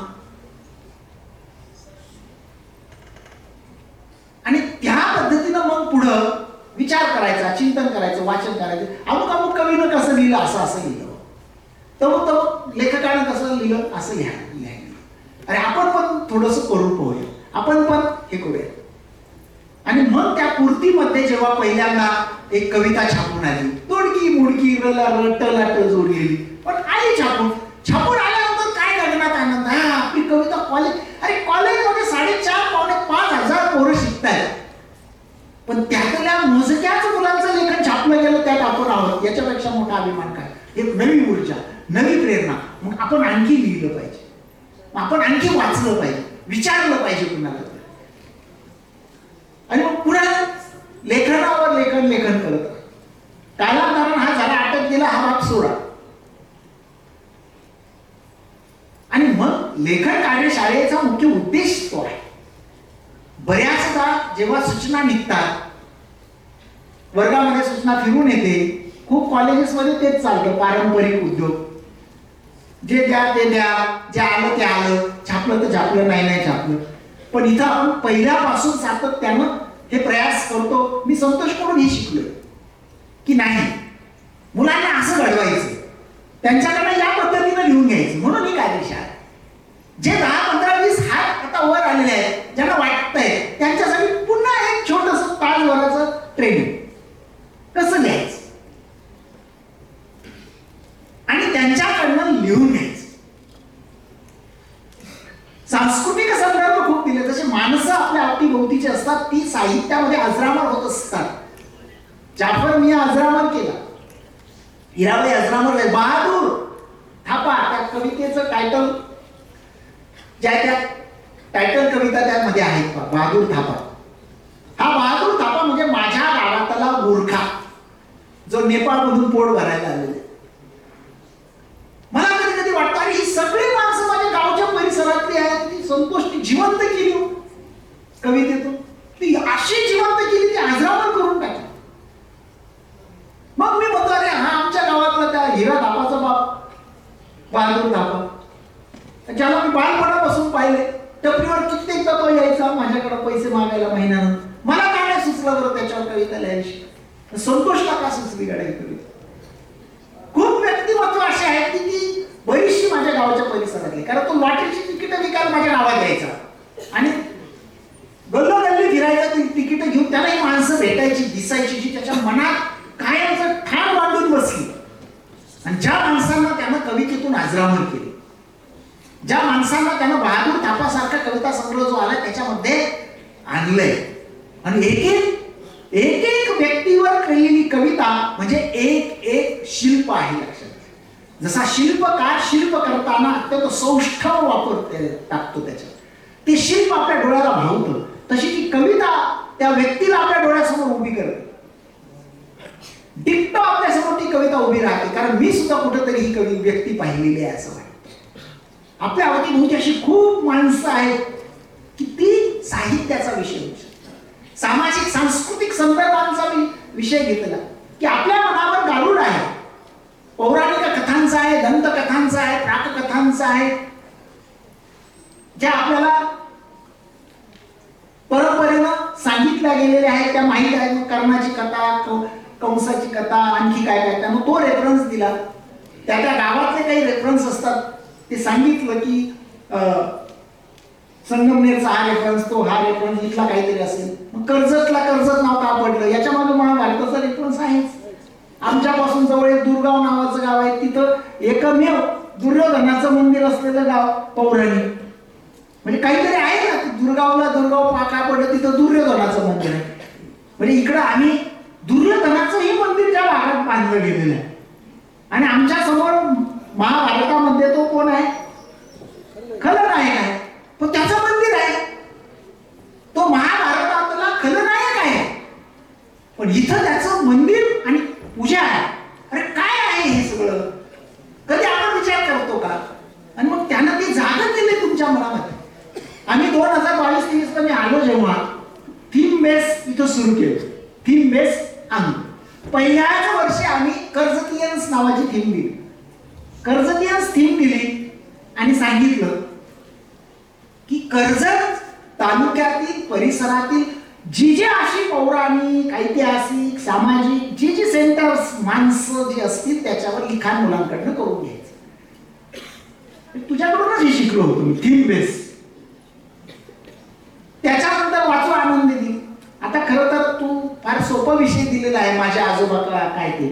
आणि त्या पद्धतीनं मग पुढं विचार करायचा, चिंतन करायचं, वाचन करायचं. अमुक अमुक कवीनं कसं लिहिलं असं लिहिलं, तर लेखकानं कसं लिहिलं असं लिहायला. अरे आपण पण थोडंसं करून पाहूया, आपण पण हे करूया. आणि मग त्या पूर्तीमध्ये जेव्हा पहिल्यांदा एक कविता छापून आली, तोडकी मुडकी रट लाट जोडलेली, पण आली छापून आल्यानंतर काय गगनात आनंद. हा आपली कविता कॉलेज, अरे कॉलेजमध्ये 4,500-5,000 पोरं शिकतायत, पण त्यातल्या मोजक्याच मुलांचं लेखन छापलं गेलं, त्यात आपण आहोत. याच्यापेक्षा मोठा अभिमान काय. एक नवी ऊर्जा, नवी प्रेरणा. मग आपण आणखी लिहिलं पाहिजे, आपण आणखी वाचलं पाहिजे, विचारलं पाहिजे कुणाला. आणि मग पुन्हा लेखनावर लेखन करत कालांतरानं हा जरा अटक गेला, हा भाग सोडा. आणि मग लेखन कार्यशाळेचा मुख्य उद्देश तो आहे. बऱ्याचदा जेव्हा सूचना निघतात, वर्गामध्ये सूचना फिरून येते, खूप कॉलेजेसमध्ये तेच चालतं, पारंपरिक उद्योग. जे द्या ते द्या, जे आलं ते आलं, छापलं तर छापलं, नाही छापलं. पण इथं आपण पहिल्यापासून सातत्यानं हे प्रयास करतो. मी संतोषकडून हे शिकलोय की नाही, मुलांना असं घडवायचं, त्यांच्याकडे या पद्धतीनं लिहून घ्यायचं. म्हणून ही कार्यशाळा, जे 10-15-20 हात आता वर आलेले आहेत, ज्यांना वाटतंय त्यांच्यासाठी पुन्हा एक छोटंसं तासभराचं ट्रेनिंग, कसं लिहायचं आणि त्यांच्याकडनं लिहून घ्यायचं. सांस्कृतिक संदर्भ खूप दिले, जसे माणसं आपल्या अवतीभोवतीची असतात ती साहित्यामध्ये अजरामर होत असतात. जाफर मियां अजरामर केला, हिराबाई अजरामर, बहादूर थापा, त्या कवितेचं टायटल, ज्या त्या टायटल कविता त्यामध्ये आहेत, बहादूर थापा. हा बहादूर थापा म्हणजे माझ्या गावातला मूर्खा, जो नेपाळमधून पोट भरायला आलेले. मला कधी कधी वाटतं, अरे ही सगळी माणसं माझ्या गावच्या परिसरातली आहेत, ती संतोषनी जिवंत केली कवितेतून, ती अशी जिवंत केली, ती अजरामर करून टाकली. मग मी म्हणतो, अरे हा आमच्या गावातला त्या हिरा थापाचा बाप बहादूर थापा, ज्याला मी बालपणापासून पाहिले. टपरीवर कित्येकदा तो यायचा माझ्याकडे पैसे मागायला महिन्यानं. मला काय नाही सुचलं बरं त्याच्यावर कविता लिहायची. संतोषला का सुचली गाड्या कविता. खूप व्यक्तिमत्व असे आहेत की ती बरीचशी माझ्या गावाच्या परिसरातली, कारण तो लॉटरीची तिकीट विकायला माझ्या गावात यायचा आणि गल्लोगल्ली फिरायला ती तिकीट घेऊन त्याला ही माणसं भेटायची, दिसायची, जी त्याच्या मनात कायमचं ठाण मांडून बसली. आणि ज्या माणसांना त्यानं कवितेतून अजरामर केली, ज्या माणसांना त्यानं बहादूर थापासारखा कविता संग्रह जो आला त्याच्यामध्ये आणलंय, आणि एक एक व्यक्तीवर केलेली कविता म्हणजे एक शिल्प आहे. लक्षात, जसा शिल्पकार शिल्प करताना अत्यंत सौष्ठव वापर टाकतो त्याच्यात, ते शिल्प आपल्या डोळ्याला भावतं, तशी ती कविता त्या व्यक्तीला आपल्या डोळ्यासमोर उभी करते. डिक्टो आपल्यासमोर ती कविता उभी राहते, कारण मी सुद्धा कुठेतरी ही व्यक्ती पाहिलेली आहे असं वाटतं. आपल्या अवतीभोवती अशी खूप माणसं आहेत की ती साहित्याचा विषय होऊ शकते, सामाजिक सांस्कृतिक संदर्भांचा विषय घेतला की आपल्या मनावर गारुड आहे, पौराणिक कथांचा आहे, दंतकथांचा आहे, प्राककथांचा आहे, ज्या आपल्याला परंपरेनं सांगितल्या गेलेल्या आहेत, त्या माहीत आहेत. कर्णाची कथा, कंसाची कथा, आणखी काय काय, त्यानं तो रेफरन्स दिला. त्या गावातले काही रेफरन्स असतात, ते सांगितलं की संगमनेरचा हा रेफरन्स, तो हा रेफरन्स, इथला काहीतरी असेल. मग कर्जत नाव का पडलं, याच्या मागे महाभारताचा रेफरन्स आहेच. आमच्यापासून जवळ एक दुर्गाव नावाचं गाव आहे, तिथं एकमेव दुर्योधनाचं मंदिर असलेलं गाव पौराणिक, म्हणजे काहीतरी आहे ना. दुर्गाव का पडलं, तिथं दुर्योधनाचं मंदिर आहे. म्हणजे इकडं आम्ही दुर्योधनाचं हे मंदिर ज्या भागात आणलं गेलेलं आहे. आणि आमच्या समोर महाभारतामध्ये तो कोण आहे? खलनायक आहे, पण त्याचं मंदिर आहे. तो महाभारतातला खलनायक आहे, पण इथं त्याचं मंदिर आणि पूजा आहे. अरे काय आहे हे सगळं? कधी आपण विचार करतो का? आणि मग त्यानं ती जागा दिली तुमच्या मनामध्ये. आम्ही 2022-23 मी आलो जेव्हा थीम बेस इथं सुरू केलं. थीम बेस आम्ही पहिल्याच वर्षी आम्ही कर्जतियन्स नावाची थीम दिली. कर्जतियन्स थीम दिली आणि सांगितलं की कर्जत तालुक्यातील परिसरातील जी जी अशी पौराणिक, ऐतिहासिक, सामाजिक जी जी सेंटर्स माणसं जी असतील त्याच्यावर लिखाण मुलांकडनं करून घ्यायचं. तुझ्याकडूनच हे शिकलो होतो मी, थीम बेस. त्याच्यानंतर वाचू आनंद दिली. आता खरं तर तू फार सोपा विषय दिलेला आहे. माझ्या आजोबा काय ते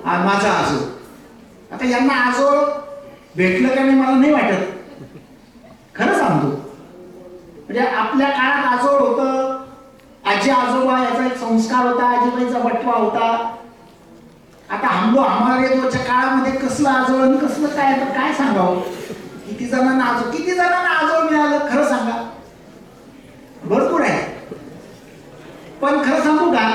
माझा आजोळ. आता यांना आजोळ भेटलं का नाही मला नाही वाटत, खरं सांगतो. म्हणजे आपल्या काळात आजोळ होतं, आजी आजोबा याचा एक संस्कार होता, आजीबाईचा बटवा होता. आता हमारे दोच्या काळामध्ये कसलं आजोळ आणि कसलं काय, तर काय सांगावं. किती जणांना आजोळ मिळालं खरं सांगा? भरपूर आहे. पण खरं सांगू का,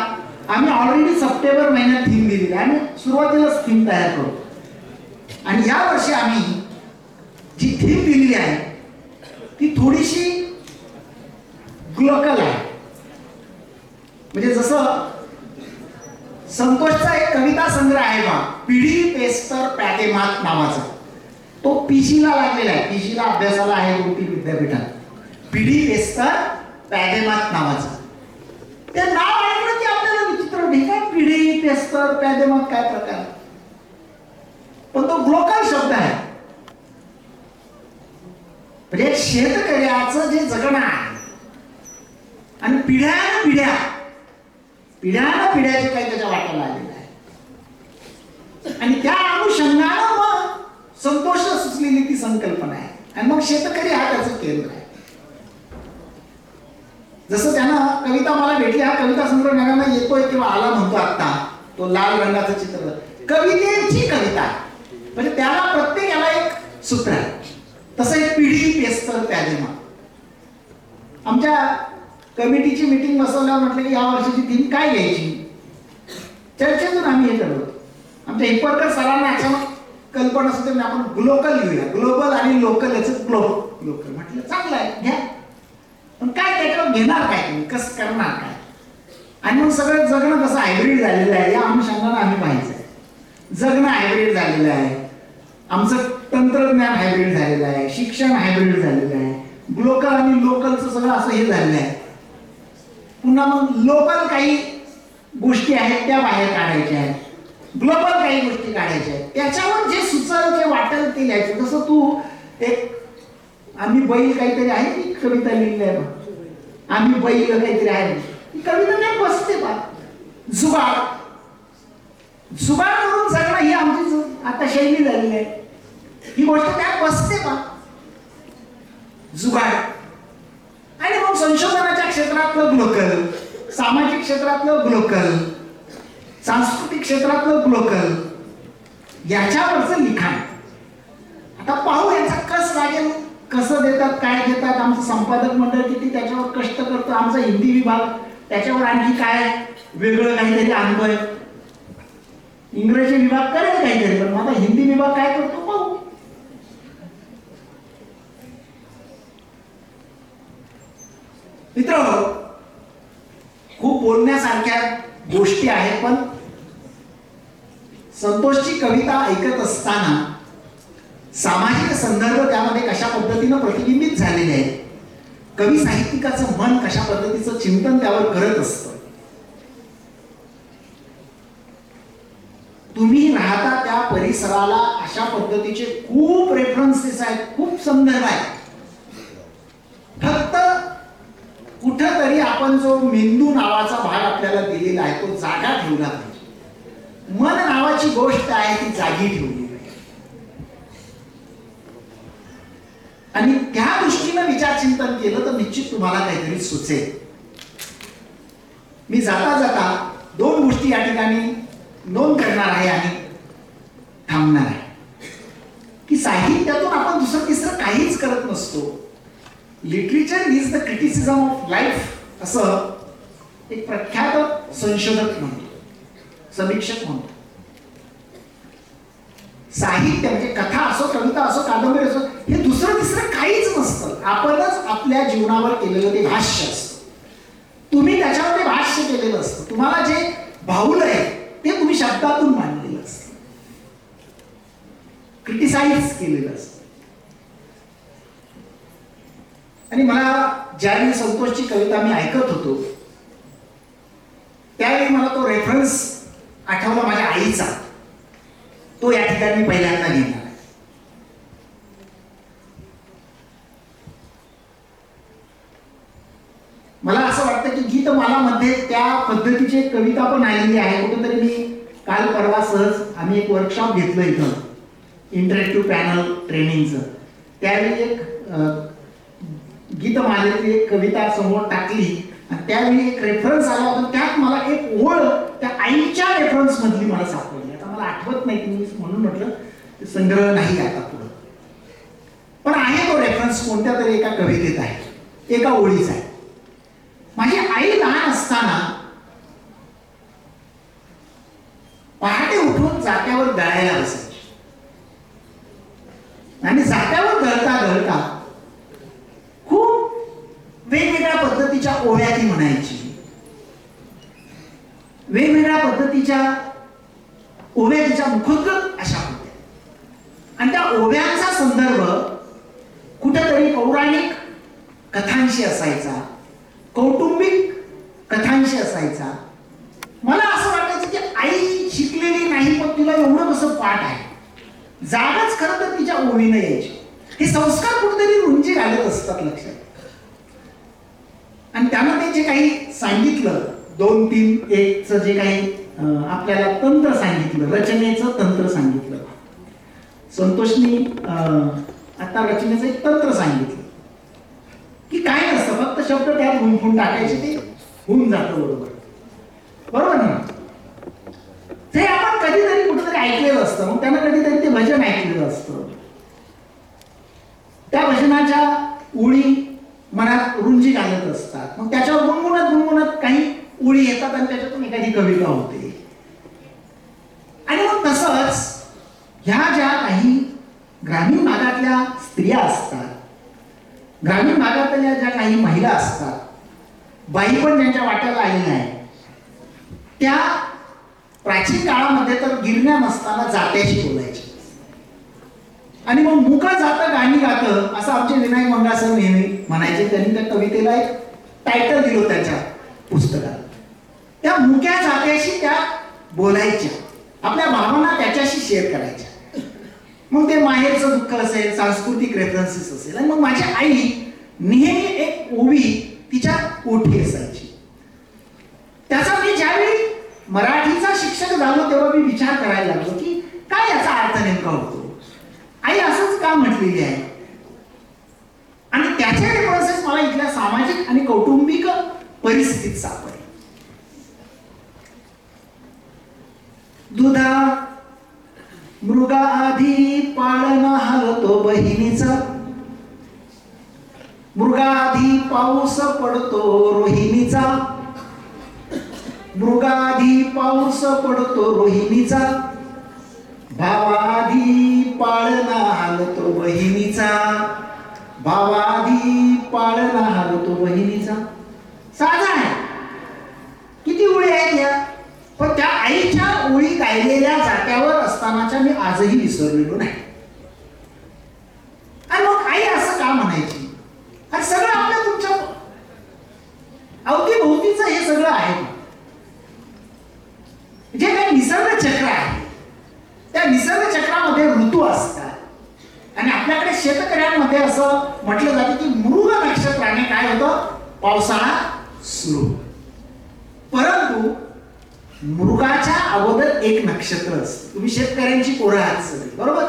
आम्ही ऑलरेडी सप्टेंबर महिन्यात थीम दिलेली आहे. आम्ही सुरुवातीलाच थीम तयार करू. आणि या वर्षी आम्ही जी थीम दिलेली आहे ती थोडीशी ग्लोकल आहे. म्हणजे जसं संतोषचा एक कविता संग्रह आहे बा, पिढी पेस्तर पॅदेमात नावाचा. तो पीजीला लागलेला आहे, पीजीला अभ्यासाला आहे उडपी विद्यापीठात. पिढी पेस्तर पॅदेमात नावाचा. ते नाव ऐकलं की आपल्याला विचित्र ठीक पिढी पेस्तर पॅदेमात काय प्रकार, पण तो ग्लोकल शब्द आहे. म्हणजे शेतकऱ्याचं जे जगणं आहे आणि पिढ्यानं पिढ्या जे काही त्याच्या वाट्याला आलेलं आहे आणि त्या अनुषंगानं मग संतोष सुचलेली ती संकल्पना आहे. आणि मग शेतकरी हा त्याचं केंद्र आहे. जसं त्यानं कविता मला भेटली, हा कविता संग्रह नव्यानं येतोय किंवा आला म्हणतो आता, तो लाल रंगाचं चित्र, कवितेची कविता. म्हणजे त्याला प्रत्येक याला एक सूत्र आहे. तसं एक पिढी पेस्तर पॅदेमा. आमच्या कमिटीची मीटिंग बसवल्यावर म्हटलं की या वर्षीची थीम काय घ्यायची. चर्चेतून आम्ही हे ठरवलं. आमच्या हिप्परकर सरांना अचानक कल्पना सुद्धा म्हणजे आपण ग्लोकल घेऊया, ग्लोबल आणि लोकल याचं लोकल. म्हटलं चांगलं आहे, घ्या. पण काय त्याच्यावर घेणार काय तुम्ही, कसं करणार काय. आणि मग सगळं जगणं कसं हायब्रिड झालेलं आहे या अनुषंगाने आम्ही पाहायचं आहे. जगणं हायब्रिड झालेलं आहे, आमचं तंत्रज्ञान हायब्रिड झालेलं आहे, शिक्षण हायब्रिड झालेलं आहे, ग्लोकल आणि लोकलचं सगळं असं हे झालेलं आहे. पुन्हा मग लोकल काही गोष्टी आहेत त्या बाहेर काढायच्या आहेत, ग्लोबल काही गोष्टी काढायच्या आहेत. त्याच्यावर जे सुचल जे वाटेल ते लिहायचं. जसं तू एक आम्ही बैल काहीतरी आहे ती कविता लिहिली आहे, आम्ही बैल काहीतरी आहे ती कविता नाही बसते बा. जुगाड करून जगणं ही आमची आता शैली झालेली आहे. ही गोष्ट त्यात बसते बा, जुगाड. आणि मग संशोधनाच्या क्षेत्रातलं ग्लोकल, सामाजिक क्षेत्रातलं ग्लोकल, सांस्कृतिक क्षेत्रातलं ग्लोकल, याच्यावरचं लिखाण. आता पाहू याचा कस लागेल, कसं देतात, काय देतात. आमचं संपादक मंडळ किती त्याच्यावर कष्ट करतो. आमचा हिंदी विभाग त्याच्यावर आणखी काय वेगळं काहीतरी आणतोय. इंग्रजी विभाग करेल काहीतरी, पण माझा हिंदी विभाग काय करतो पाहू. मित्र, खूप बोलण्यासारख्या गोष्टी आहेत, पण संतोषची कविता ऐकत असताना सामाजिक संदर्भ त्यामध्ये कशा पद्धतीनं प्रतिबिंबित झालेले आहेत, कवी साहित्यिकाचं मन कशा पद्धतीचं चिंतन त्यावर करत असतं. तुम्ही राहता त्या परिसराला अशा पद्धतीचे खूप रेफरन्सेस आहेत, खूप संदर्भ आहेत. फक्त कुठंतरी आपण जो मेंदू नावाचा भाग आपल्याला दिलेला आहे तो जागा ठेवला पाहिजे. मन नावाची गोष्ट आहे ती जागी ठेवली पाहिजे. आणि त्या दृष्टीनं विचार चिंतन केलं तर निश्चित तुम्हाला काहीतरी सुचेल. मी जाता जाता दोन गोष्टी या ठिकाणी नोंद करणार आहे आणि थांबणार आहे की साहित्यातून आपण दुसरं तिसरं काहीच करत नसतो. Literature is the criticism of life असं एक प्रख्यात संशोधक म्हणतो, समीक्षक म्हणतो. साहित्य म्हणजे कथा असो, कविता असो, कादंबरी असो, हे दुसरं तिसरं काहीच नसतं. आपणच आपल्या जीवनावर केलेलं ते भाष्य असतं. तुम्ही त्याच्यावर ते भाष्य केलेलं असतं. तुम्हाला जे भावलंय ते तुम्ही शब्दातून मांडलेलं असतं, क्रिटिसाइज केलेलं असतं. आणि मला ज्यावेळी संतोषची कविता मी ऐकत होतो त्यावेळी मला तो रेफरन्स आठवला माझ्या आईचा. तो या ठिकाणी मी पहिल्यांदा घेणार आहे. मला असं वाटतं की गीतमाला मध्ये त्या पद्धतीची एक कविता पण आलेली आहे. कुठेतरी मी काल परवा सहज आम्ही एक वर्कशॉप घेतलं इथं इंटरॅक्टिव्ह पॅनल ट्रेनिंगचं. त्यावेळी एक गीतमालेतली एक कविता समोर टाकली आणि त्यावेळी एक रेफरन्स आला होता. त्यात मला एक ओळ त्या आईच्या रेफरन्स मधली मला सापडली. आता मला आठवत नाही की मी म्हणून म्हटलं संग्रह नाही आता पुढं, पण आहे तो रेफरन्स कोणत्या तरी एका कवितेत आहे, एका ओळीचा आहे. माझी आई लहान असताना पहाटे उठून जात्यावर दळायला बसायची आणि जात्यावर दळता दळता खूप वेगवेगळ्या पद्धतीच्या ओव्या ती म्हणायची. वेगवेगळ्या पद्धतीच्या ओव्या तिच्या मुखोद्गत अशा होत्या आणि त्या ओव्यांचा संदर्भ कुठेतरी पौराणिक कथांशी असायचा, कौटुंबिक कथांशी असायचा. मला असं वाटायचं की आई शिकलेली नाही पण तिला एवढं कसं पाठ आहे. जागच खरं तर तिच्या ओळीनं यायची. हे संस्कार कुठेतरी रुंजी घालत असतात लक्षात. आणि त्यानं ते जे काही सांगितलं 2-3-1चं जे काही आपल्याला तंत्र सांगितलं, रचनेचं तंत्र सांगितलं, संतोषनी आता रचनेचं एक तंत्र सांगितलं की काय नसतं, फक्त शब्द त्यात गुंफून टाकायचे, ते होऊन जातं बरोबर. बरोबर ना? ते आपण कधीतरी कुठेतरी ऐकलेलं असतं, मग त्यानं कधीतरी ते भजन ऐकलेलं असतं. त्या भजनाच्या ओळी मनात रुंजी घालत असतात. मग त्याच्यावर गुणगुणत गुणगुणत काही ओळी येतात आणि त्याच्यातून एखादी कविता होते. आणि मग तसंच ह्या ज्या काही ग्रामीण भागातल्या स्त्रिया असतात, ग्रामीण भागातल्या ज्या काही महिला असतात, बाई पण ज्यांच्या वाट्याला आलेल्या आहेत, त्या प्राचीन काळामध्ये तर गिरण्या नसताना जात्याशी बोलायची. आणि मग मुका जातं गाणी गातं असं आमचे विनायक मंगासर नेहमी म्हणायचे. त्यांनी त्या कवितेला एक टायटल दिलं त्यांच्या पुस्तकात. त्या मुक्या जात्याशी त्या बोलायच्या, आपल्या भावना त्याच्याशी शेअर करायच्या. मग ते माहेरचं दुःख असेल, सांस्कृतिक रेफरन्सेस असेल. आणि मग माझी आई नेहमी एक ओवी तिच्या ओठी असायची. त्याचा मी ज्यावेळी मराठीचा शिक्षक झालो तेव्हा मी विचार करायला लागलो की काय याचा अर्थ नेमका होतो. आई असंच का म्हटलेली आहे. आणि त्याचे रेफरन्सेस मला इथल्या सामाजिक आणि कौटुंबिक परिस्थितीत सापडले. दुधा मृगा आधी पाळणा हलतो बहिणीचा, मृगाधी पाऊस पडतो रोहिणीचा, मृगाधी पाऊस पडतो रोहिणीचा, भावाधी पाळणा हलतो बहिणीचा, भावाधी पाळणा हलतो बहिणीचा. साधा आहे, किती ओळी आहेत या, पण त्या आईच्या ओळी गायलेल्या जात्यावर असतानाच्या मी आजही विसरलेलो नाही. आणि मग आई असं का म्हणायची. आणि सगळं आपल्या तुमच्या अवतीभोवतीचं हे सगळं आहे. जे काही निसर्ग चक्र आहे त्या निसर्ग चक्रामध्ये ऋतू असतात. आणि आपल्याकडे शेतकऱ्यांमध्ये असं म्हटलं जातं की मृग नक्षत्राने काय होतं, पावसाळा सुरू. परंतु मृगाच्या अगोदर एक नक्षत्र असतं. तुम्ही शेतकऱ्यांची पोरं आहात सगळे, बरोबर.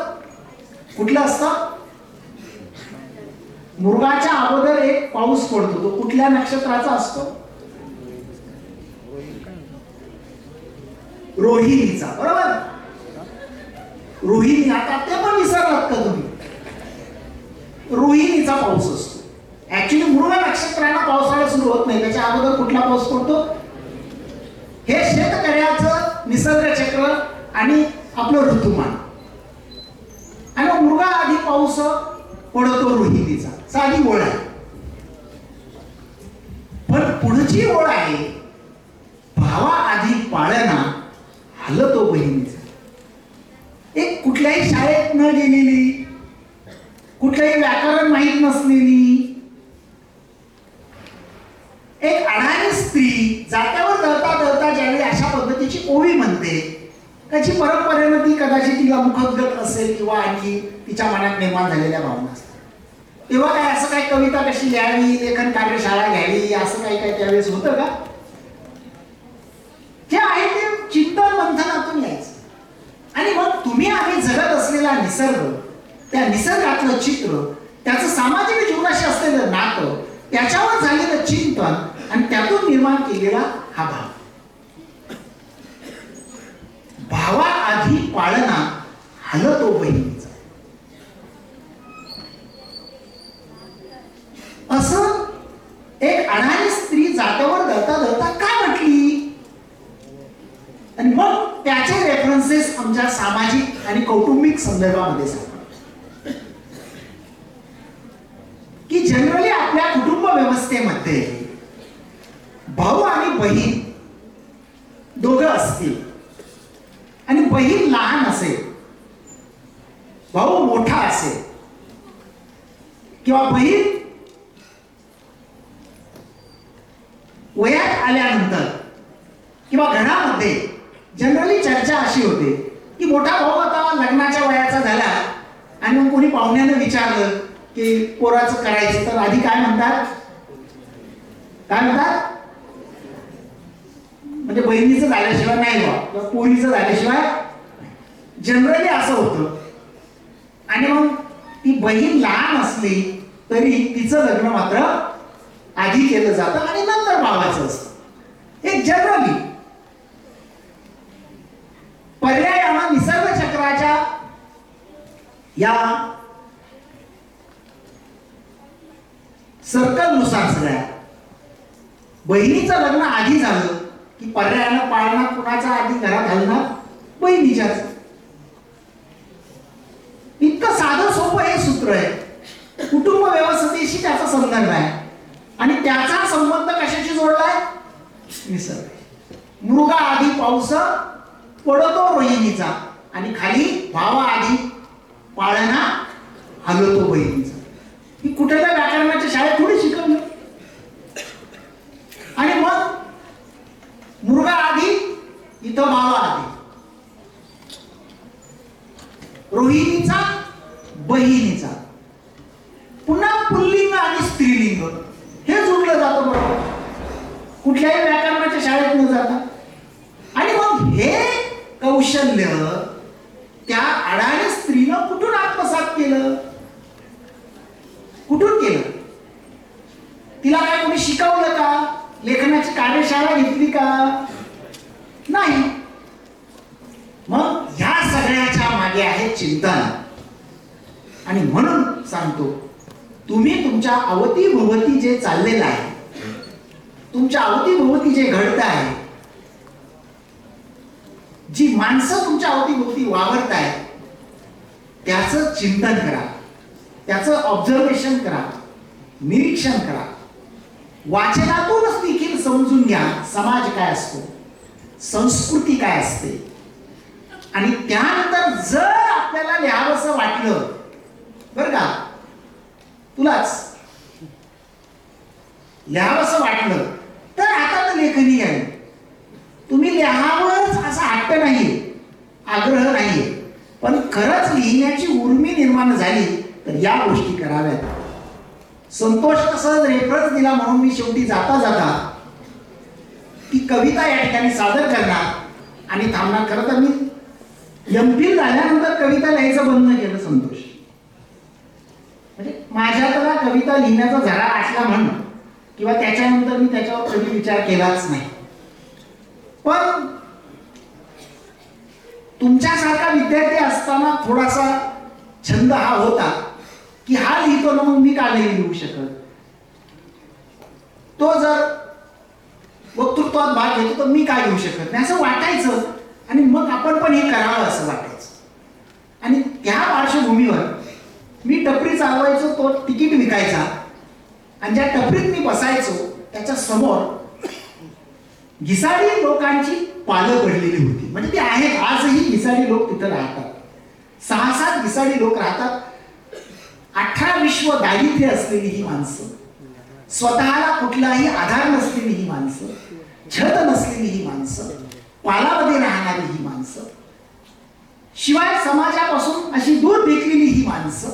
कुठलं असतं, मृगाच्या अगोदर एक पाऊस पडतो. तो कुठल्या नक्षत्राचा असतो, रोहिणीचा, बरोबर. रोहिणी, आता ते पण विसरलात का तुम्ही? रोहिणीचा पाऊस असतो. ऍक्च्युली मृग नक्षत्राला पावसाळा सुरू होत नाही, त्याच्या अगोदर कुठला पाऊस पडतो? हे शेतकऱ्याचं निसर्ग चक्र आणि आपलं ऋतुमान. आणि मृगा आधी पाऊस पडतो रोहिणीचा, साधी ओळ आहे. पण पुढची ओळ आहे, भावा आधी पाळणा हलतो बहिणीचा. एक कुठल्याही शाळेत न गेलेली, कुठलंही व्याकरण माहीत नसलेली, एक अडाणी स्त्री जात्यावर दळता दळता ज्यावेळी अशा पद्धतीची ओवी म्हणते, त्याची परंपरेनं ती कदाचित तिला मुखोद्गत असेल किंवा आणखी तिच्या मनात निर्माण झालेल्या भावना असतात. तेव्हा काय असं काय कविता कशी लिहावी, लेखन कार्यशाळा घ्यावी, असं काही काय त्यावेळेस होतं का? जे आहे ते चिंतन मंथनातून यायचं. आणि मग तुम्ही आम्ही जगत असलेला निसर्ग, त्या निसर्गातलं चित्र, त्याचं सामाजिक जीवनाशी असलेलं नातं, त्याच्यावर झालेलं चिंतन आणि त्यातून निर्माण केलेला हा भाव. भावा आधी पाळणा हलतो बहिणीचा, असं एक अडाणी स्त्री जात्यावर दळता दळता काय म्हटली. आणि मग त्याचे रेफरन्सेस आमच्या सामाजिक आणि कौटुंबिक संदर्भामध्ये सांगतात की जनरली आपल्या कुटुंब व्यवस्थेमध्ये भाऊ आणि बहीण दोघं असतील आणि बहीण लहान असेल, भाऊ मोठा असेल किंवा बहीण वयात आल्यानंतर किंवा घरामध्ये जनरली चर्चा अशी होते की मोठा भाऊ आता लग्नाच्या वयाचा झाला आणि मग कोणी पाहुण्यानं विचारलं की पोराचं करायचं तर आधी काय म्हणतात? काय म्हणतात? म्हणजे बहिणीचं झाल्याशिवाय नाही बा, किंवा पोरीचं झाल्याशिवाय, जनरली असं होतं. आणि मग ती बहीण लहान असली तरी तिचं लग्न मात्र आधी केलं जातं आणि नंतर भावाचं असतं. हे जनरली पर्यायानं निसर्ग चक्राच्या या सर्कलनुसार सगळ्या बहिणीचं लग्न आधी झालं की पर्यायानं पाळणा कुणाचा आधी घरात घालणार? बहिणीच्याच. इतकं साधं सोपं हे सूत्र आहे. कुटुंब व्यवस्थेशी त्याचा संबंध आहे आणि त्याचा संबंध कशाशी जोडलाय? निसर्ग. मृगा आधी पाऊस पडतो रोहिणीचा आणि खाली भावा आधी पाळणा हलतो बहिणीचा. ही कुठल्या व्याकरणाच्या शाळेत थोडी शिकवलं. आणि मग मृगा आधी, इथं भावा आधी, रोहिणीचा बहिणीचा, पुन्हा पुल्लिंग आणि स्त्रीलिंग हे जोडलं जातं बरोबर, कुठल्याही व्याकरणाच्या शाळेत न जाता. आणि मग हे कौशल्य त्या अडाणी स्त्रीनं कुठून आत्मसात केलं? कुठून केलं? तिला काय कोणी शिकवलं का? लेखनाची कार्यशाळा घेतली का? नाही. मग ह्या सगळ्याच्या मागे आहे चिंतन. आणि म्हणून सांगतो, तुम्ही तुमच्या अवतीभोवती जे चाललेलं आहे, तुमच्या अवतीभोवती जे घडत आहे, जी माणसं तुमच्या अवतीभोवती वावरत आहेत, त्याचं चिंतन करा, त्याचं ऑब्झर्वेशन करा, निरीक्षण करा. वाचनातूनच देखील समजून घ्या समाज काय असतो, संस्कृती काय असते. आणि त्यानंतर जर आपल्याला लिहावंसं वाटलं, बरं का, तुलाच लिहावंसं वाटलं तर आता तर लेखनी आहे. तुम्ही लिहावंच असा हट्ट नाहीये, आग्रह नाहीये, पण खरंच लिहिण्याची उर्मी निर्माण झाली तर या गोष्टी कराव्यात. संतोष कसं रेफरन्स दिला म्हणून मी शेवटी जाता जाता ती कविता या ठिकाणी सादर करणार आणि थांबणार. खरं तर मी एम.फिल झाल्यानंतर कविता लिहायचं बंद केलं संतोष. म्हणजे माझ्याकडे कविता लिहिण्याचा झरा आटला म्हणून किंवा त्याच्यानंतर मी त्याच्यावर कधी विचार केलाच नाही. पण तुमच्यासारखा विद्यार्थी असताना थोडासा छंद हा होता की हा लिहितो ना, मग मी का नाही लिहू शकत. तो जर वक्तृत्वात भाग घेतो तर मी काय घेऊ शकत नाही असं वाटायचं. आणि मग आपण पण हे करावं असं वाटायचं. आणि त्या पार्श्वभूमीवर मी टपरी चालवायचो, तो तिकीट विकायचा. आणि ज्या टपरीत मी बसायचो त्याच्या समोर घिसाडी लोकांची पालं पडलेली होती. म्हणजे ती आहेत, आजही घिसाडी लोक तिथं राहतात. 6-7 घिसाडी लोक राहतात. 18 दारिद्र्य असलेली ही माणसं, स्वतःला कुठलाही आधार नसलेली ही माणसं, छत नसलेली ही माणसं, पालामध्ये राहणारी ही माणसं, शिवाय समाजापासून अशी दूर फेकलेली ही माणसं,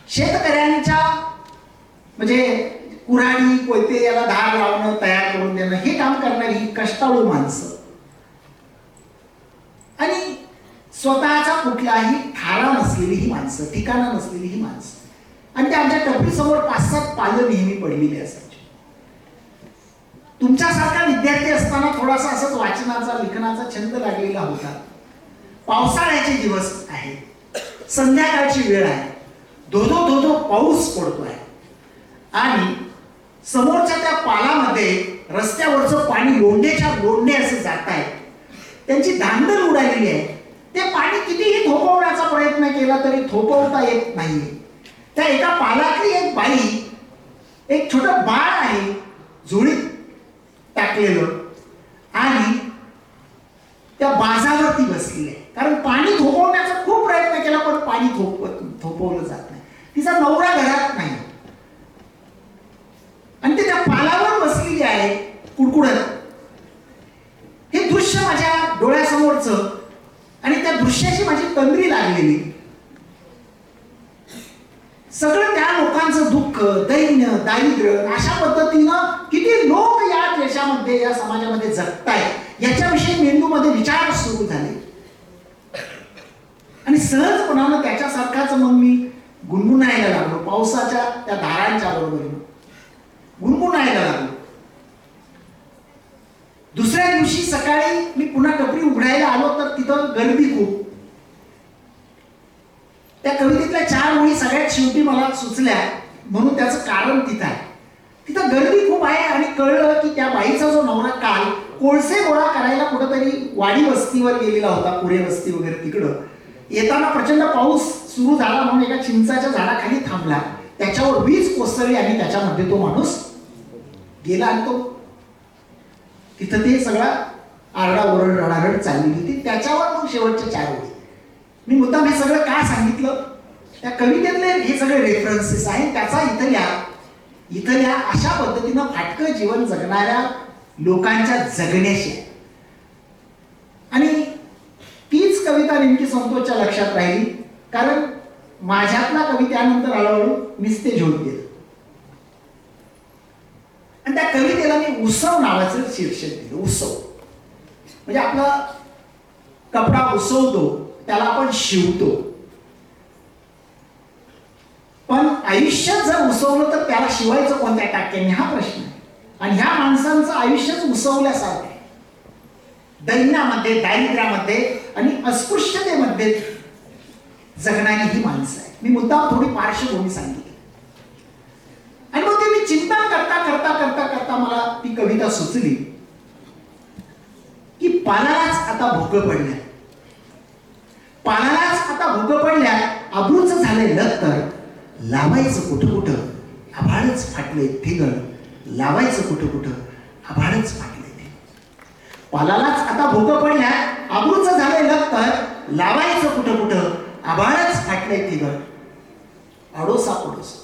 शेतकऱ्यांच्या म्हणजे कुऱ्हाडी कोयते याला धार लावणं, तयार करून देणं हे काम करणारी ही कष्टाळू माणसं, आणि स्वतःचा कुठलाही थारा नसलेली ही माणसं, ठिकाणा नसलेली ही माणसं. आणि त्या आमच्या टपरीसमोर 5-7 पालं नेहमी पडलेली असायची. तुमच्यासारखा विद्यार्थी असताना थोडासा असंच वाचनाचा, लिखाणाचा छंद लागलेला होता. पावसाळ्याचे दिवस आहेत, संध्याकाळची वेळ आहे, धोधो धोधो पाऊस पडतोय आणि समोरच्या त्या पालामध्ये रस्त्यावरचं पाणी लोंढेच्या लोंढे असे जात आहे. त्यांची धांदल उडालेली आहे. ते पाणी कितीही थोपवण्याचा प्रयत्न केला तरी थोपवता येत नाहीये. त्या एका पालातली एक बाई, एक छोटं बाळ आहे झोळीत टाकलेलं, आणि त्या बाजावरती बसली आहे. कारण पाणी थोपवण्याचा खूप प्रयत्न केला पण पाणी थोपवलं जात नाही. तिचा नवरा घरात नाही आणि ते त्या पालावर बसलेली आहे कुडकुडत. हे दृश्य माझ्या डोळ्यासमोरचं आणि त्या दृश्याची माझी तंद्री लागलेली. सगळं त्या लोकांचं दुःख, दैन्य, दारिद्र्य, अशा पद्धतीनं किती लोक या देशामध्ये, या समाजामध्ये जगतायत याच्याविषयी मेंदूमध्ये विचार सुरू झाले. आणि सहजपणानं त्याच्यासारखाच मग मी गुणगुणायला लागलो. पावसाच्या त्या धारांच्या बरोबरीनं गुणगुणायला लागलो. दुसऱ्या दिवशी सकाळी मी पुन्हा टपरी उघडायला आलो तर तिथं गर्दी खूप. त्या कवितेतल्या 4 ओळी सगळ्यात शेवटी मला सुचल्या, म्हणून त्याचं कारण तिथं आहे. तिथं गर्दी खूप आहे आणि कळलं की त्या बाईचा जो नवरा काल कोळसे गोळा करायला कुठंतरी वाडी वस्तीवर गेलेला होता, पुरे वस्ती वगैरे तिकडं. येताना प्रचंड पाऊस सुरू झाला म्हणून एका चिंचाच्या झाडाखाली थांबला. त्याच्यावर वीज कोसळली आणि त्याच्यामध्ये तो माणूस गेला. आणि तो तिथं ते सगळा आरडाओरड रडारड चाललेली होती. त्याच्यावर मग शेवटच्या 4 ओळी. मी मुद्दाम हे सगळं का सांगितलं, त्या कवितेतले हे सगळे रेफरन्सेस आहेत. त्याचा इथल्या अशा पद्धतीनं फाटकं जीवन जगणाऱ्या लोकांच्या जगण्याशी. आणि तीच कविता नेमकी संतोषच्या लक्षात राहिली, कारण माझ्यातला कवी त्यानंतर हळूहळू निस्तेज होत गेलं. आणि त्या कवितेला मी उसव नावाचं शीर्षक दिलं. उसव म्हणजे आपला कपडा उसवतो त्याला आपण शिवतो, पण आयुष्य जर उसवलं तर त्याला शिवायचं कोणत्या टाक्याने हा प्रश्न आहे. आणि ह्या माणसांचं आयुष्यच उसवल्यासारखं आहे. दैन्यामध्ये, दारिद्र्यामध्ये आणि अस्पृश्यतेमध्ये जगणारी ही माणसं आहे. मी मुद्दाम थोडी पार्श्वभूमी सांगितली. आणि मग ते मी चिंतन करता करता करता करता मला ती कविता सुचली की पालालाच आता भोकं पडल्या, पालालाच आता भोकं पडल्या, अब्रूच झालंय लत्तर, लावायचं कुठं कुठं आभाळच फाटलंय ठिगळ, लावायचं कुठं कुठं आभाळच फाटलंय ठिगळ. पालालाच आता भोकं पडल्या, अब्रूच झालंय लत्तर, लावायचं कुठं कुठं आभाळच फाटलंय ठिगळ. आडोसा पडोसा,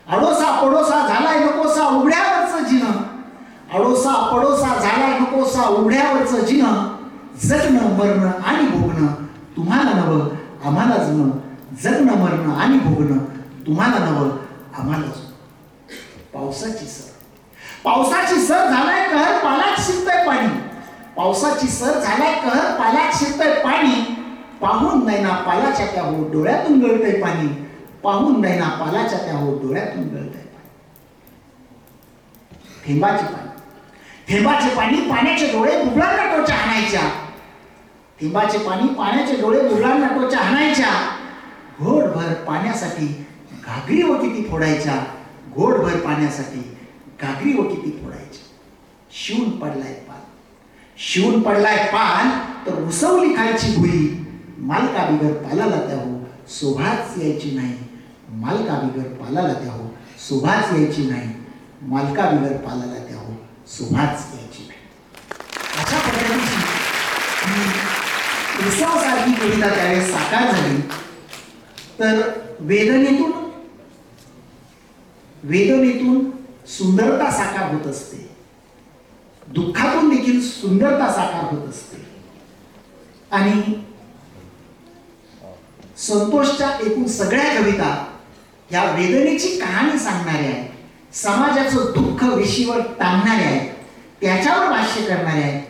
आडोसा पडोसा झालाय नकोसा उघड्यावरचं जिनं, आडोसा पडोसा झालाय नकोसा उघड्यावरचं जिनं, जगणं मरणं आणि भोगणं तुम्हाला नवं आम्हाला जुनं, जगणं मरणं आणि भोगणं तुम्हाला नवं आम्हाला जुनं. पावसाची सर, पावसाची सर झालाय कहर पालात शिरतंय पाणी, पावसाची सर झालाय कहर पालात शिरतंय पाणी, पाहून नाही ना पालाच्या त्या हो डोळ्यातून गळतंय पाणी, पाहून नाही ना पालाच्या त्या हो डोळ्यातून गळतंय पाणी. थेंबाचे पाणी, थेंबाचे पाणी, पाण्याचे डोळे बुबळांना टोचा आणायच्या, थेंबाचे पाणी पाण्याचे डोळे मुलांना टोचा आणायच्या, घोटभर पाण्यासाठी घागरी व किती फोडायच्या, घोटभर पाण्यासाठी घागरी व किती फोडायच्या. शिवून पडलाय पान, शिवून पडलाय पान तर उसवली खायची भुई, मालका बिगर पालाला त्या हो शोभाच यायची नाही, मालका बिगर पालाला त्या हो शोभाच यायची नाही, मालका बिगर पालाला त्या हो शोभाच यायची नाही. अशा पद्धतीची उत्सवासारखी कविता त्यावेळेस साकार झाली. तर वेदनेतून सुंदरता साकार होत असते, दुःखातून देखील सुंदरता साकार होत असते. आणि संतोषच्या एकूण सगळ्या कविता या वेदनेची कहाणी सांगणाऱ्या आहेत, समाजाचं दुःख वेशीवर टांगणाऱ्या आहेत, त्याच्यावर भाष्य करणाऱ्या आहेत.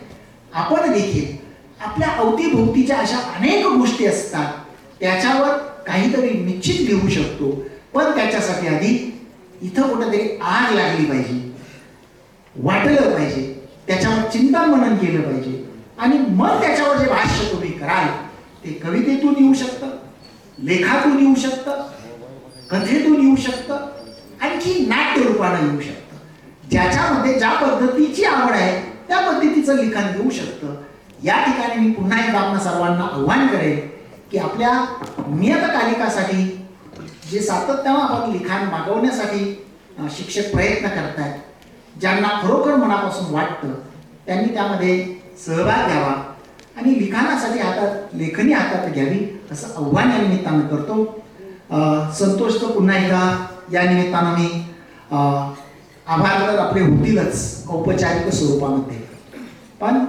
आपण देखील आपल्या अवतीभोवतीच्या अशा अनेक गोष्टी असतात, त्याच्यावर काहीतरी निश्चित लिहू शकतो. पण त्याच्यासाठी आधी इथं कुठेतरी आग लागली पाहिजे, वाटलं पाहिजे, त्याच्यावर चिंतन मनन केलं पाहिजे. आणि मग त्याच्यावर जे भाष्य तुम्ही कराल ते कवितेतून येऊ शकतं, लेखातून येऊ शकतं, कथेतून येऊ शकतं, आणखी नाट्य रूपानं येऊ शकतं. ज्याच्यामध्ये ज्या पद्धतीची आवड आहे त्या पद्धतीचं लिखाण येऊ शकतं. या ठिकाणी मी पुन्हा एकदा आपल्या सर्वांना आव्हान करेन की आपल्या नियतकालिकासाठी जे सातत्यानं आपण लिखाण मागवण्यासाठी शिक्षक प्रयत्न करतायत, ज्यांना खरोखर मनापासून वाटतं त्यांनी त्यामध्ये सहभाग घ्यावा आणि लिखाणासाठी लेखनी हातात घ्यावी असं आव्हान या निमित्तानं करतो. संतोषचं पुन्हा एकदा या निमित्तानं मी आभार तर आपले होतीलच औपचारिक स्वरूपामध्ये, पण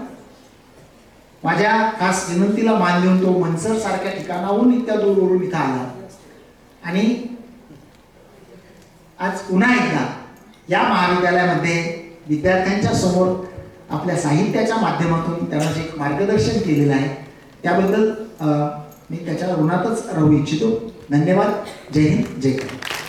माझ्या खास विनंतीला मान देऊन तो मनसर सारख्या ठिकाणाहून इतक्या दूरवरून इथं आला आणि आज पुन्हा एकदा या महाविद्यालयामध्ये विद्यार्थ्यांच्या समोर आपल्या साहित्याच्या माध्यमातून त्यांना जे मार्गदर्शन केलेलं आहे त्याबद्दल मी त्याच्या ऋणातच राहू इच्छितो. धन्यवाद. जय हिंद, जय भारत.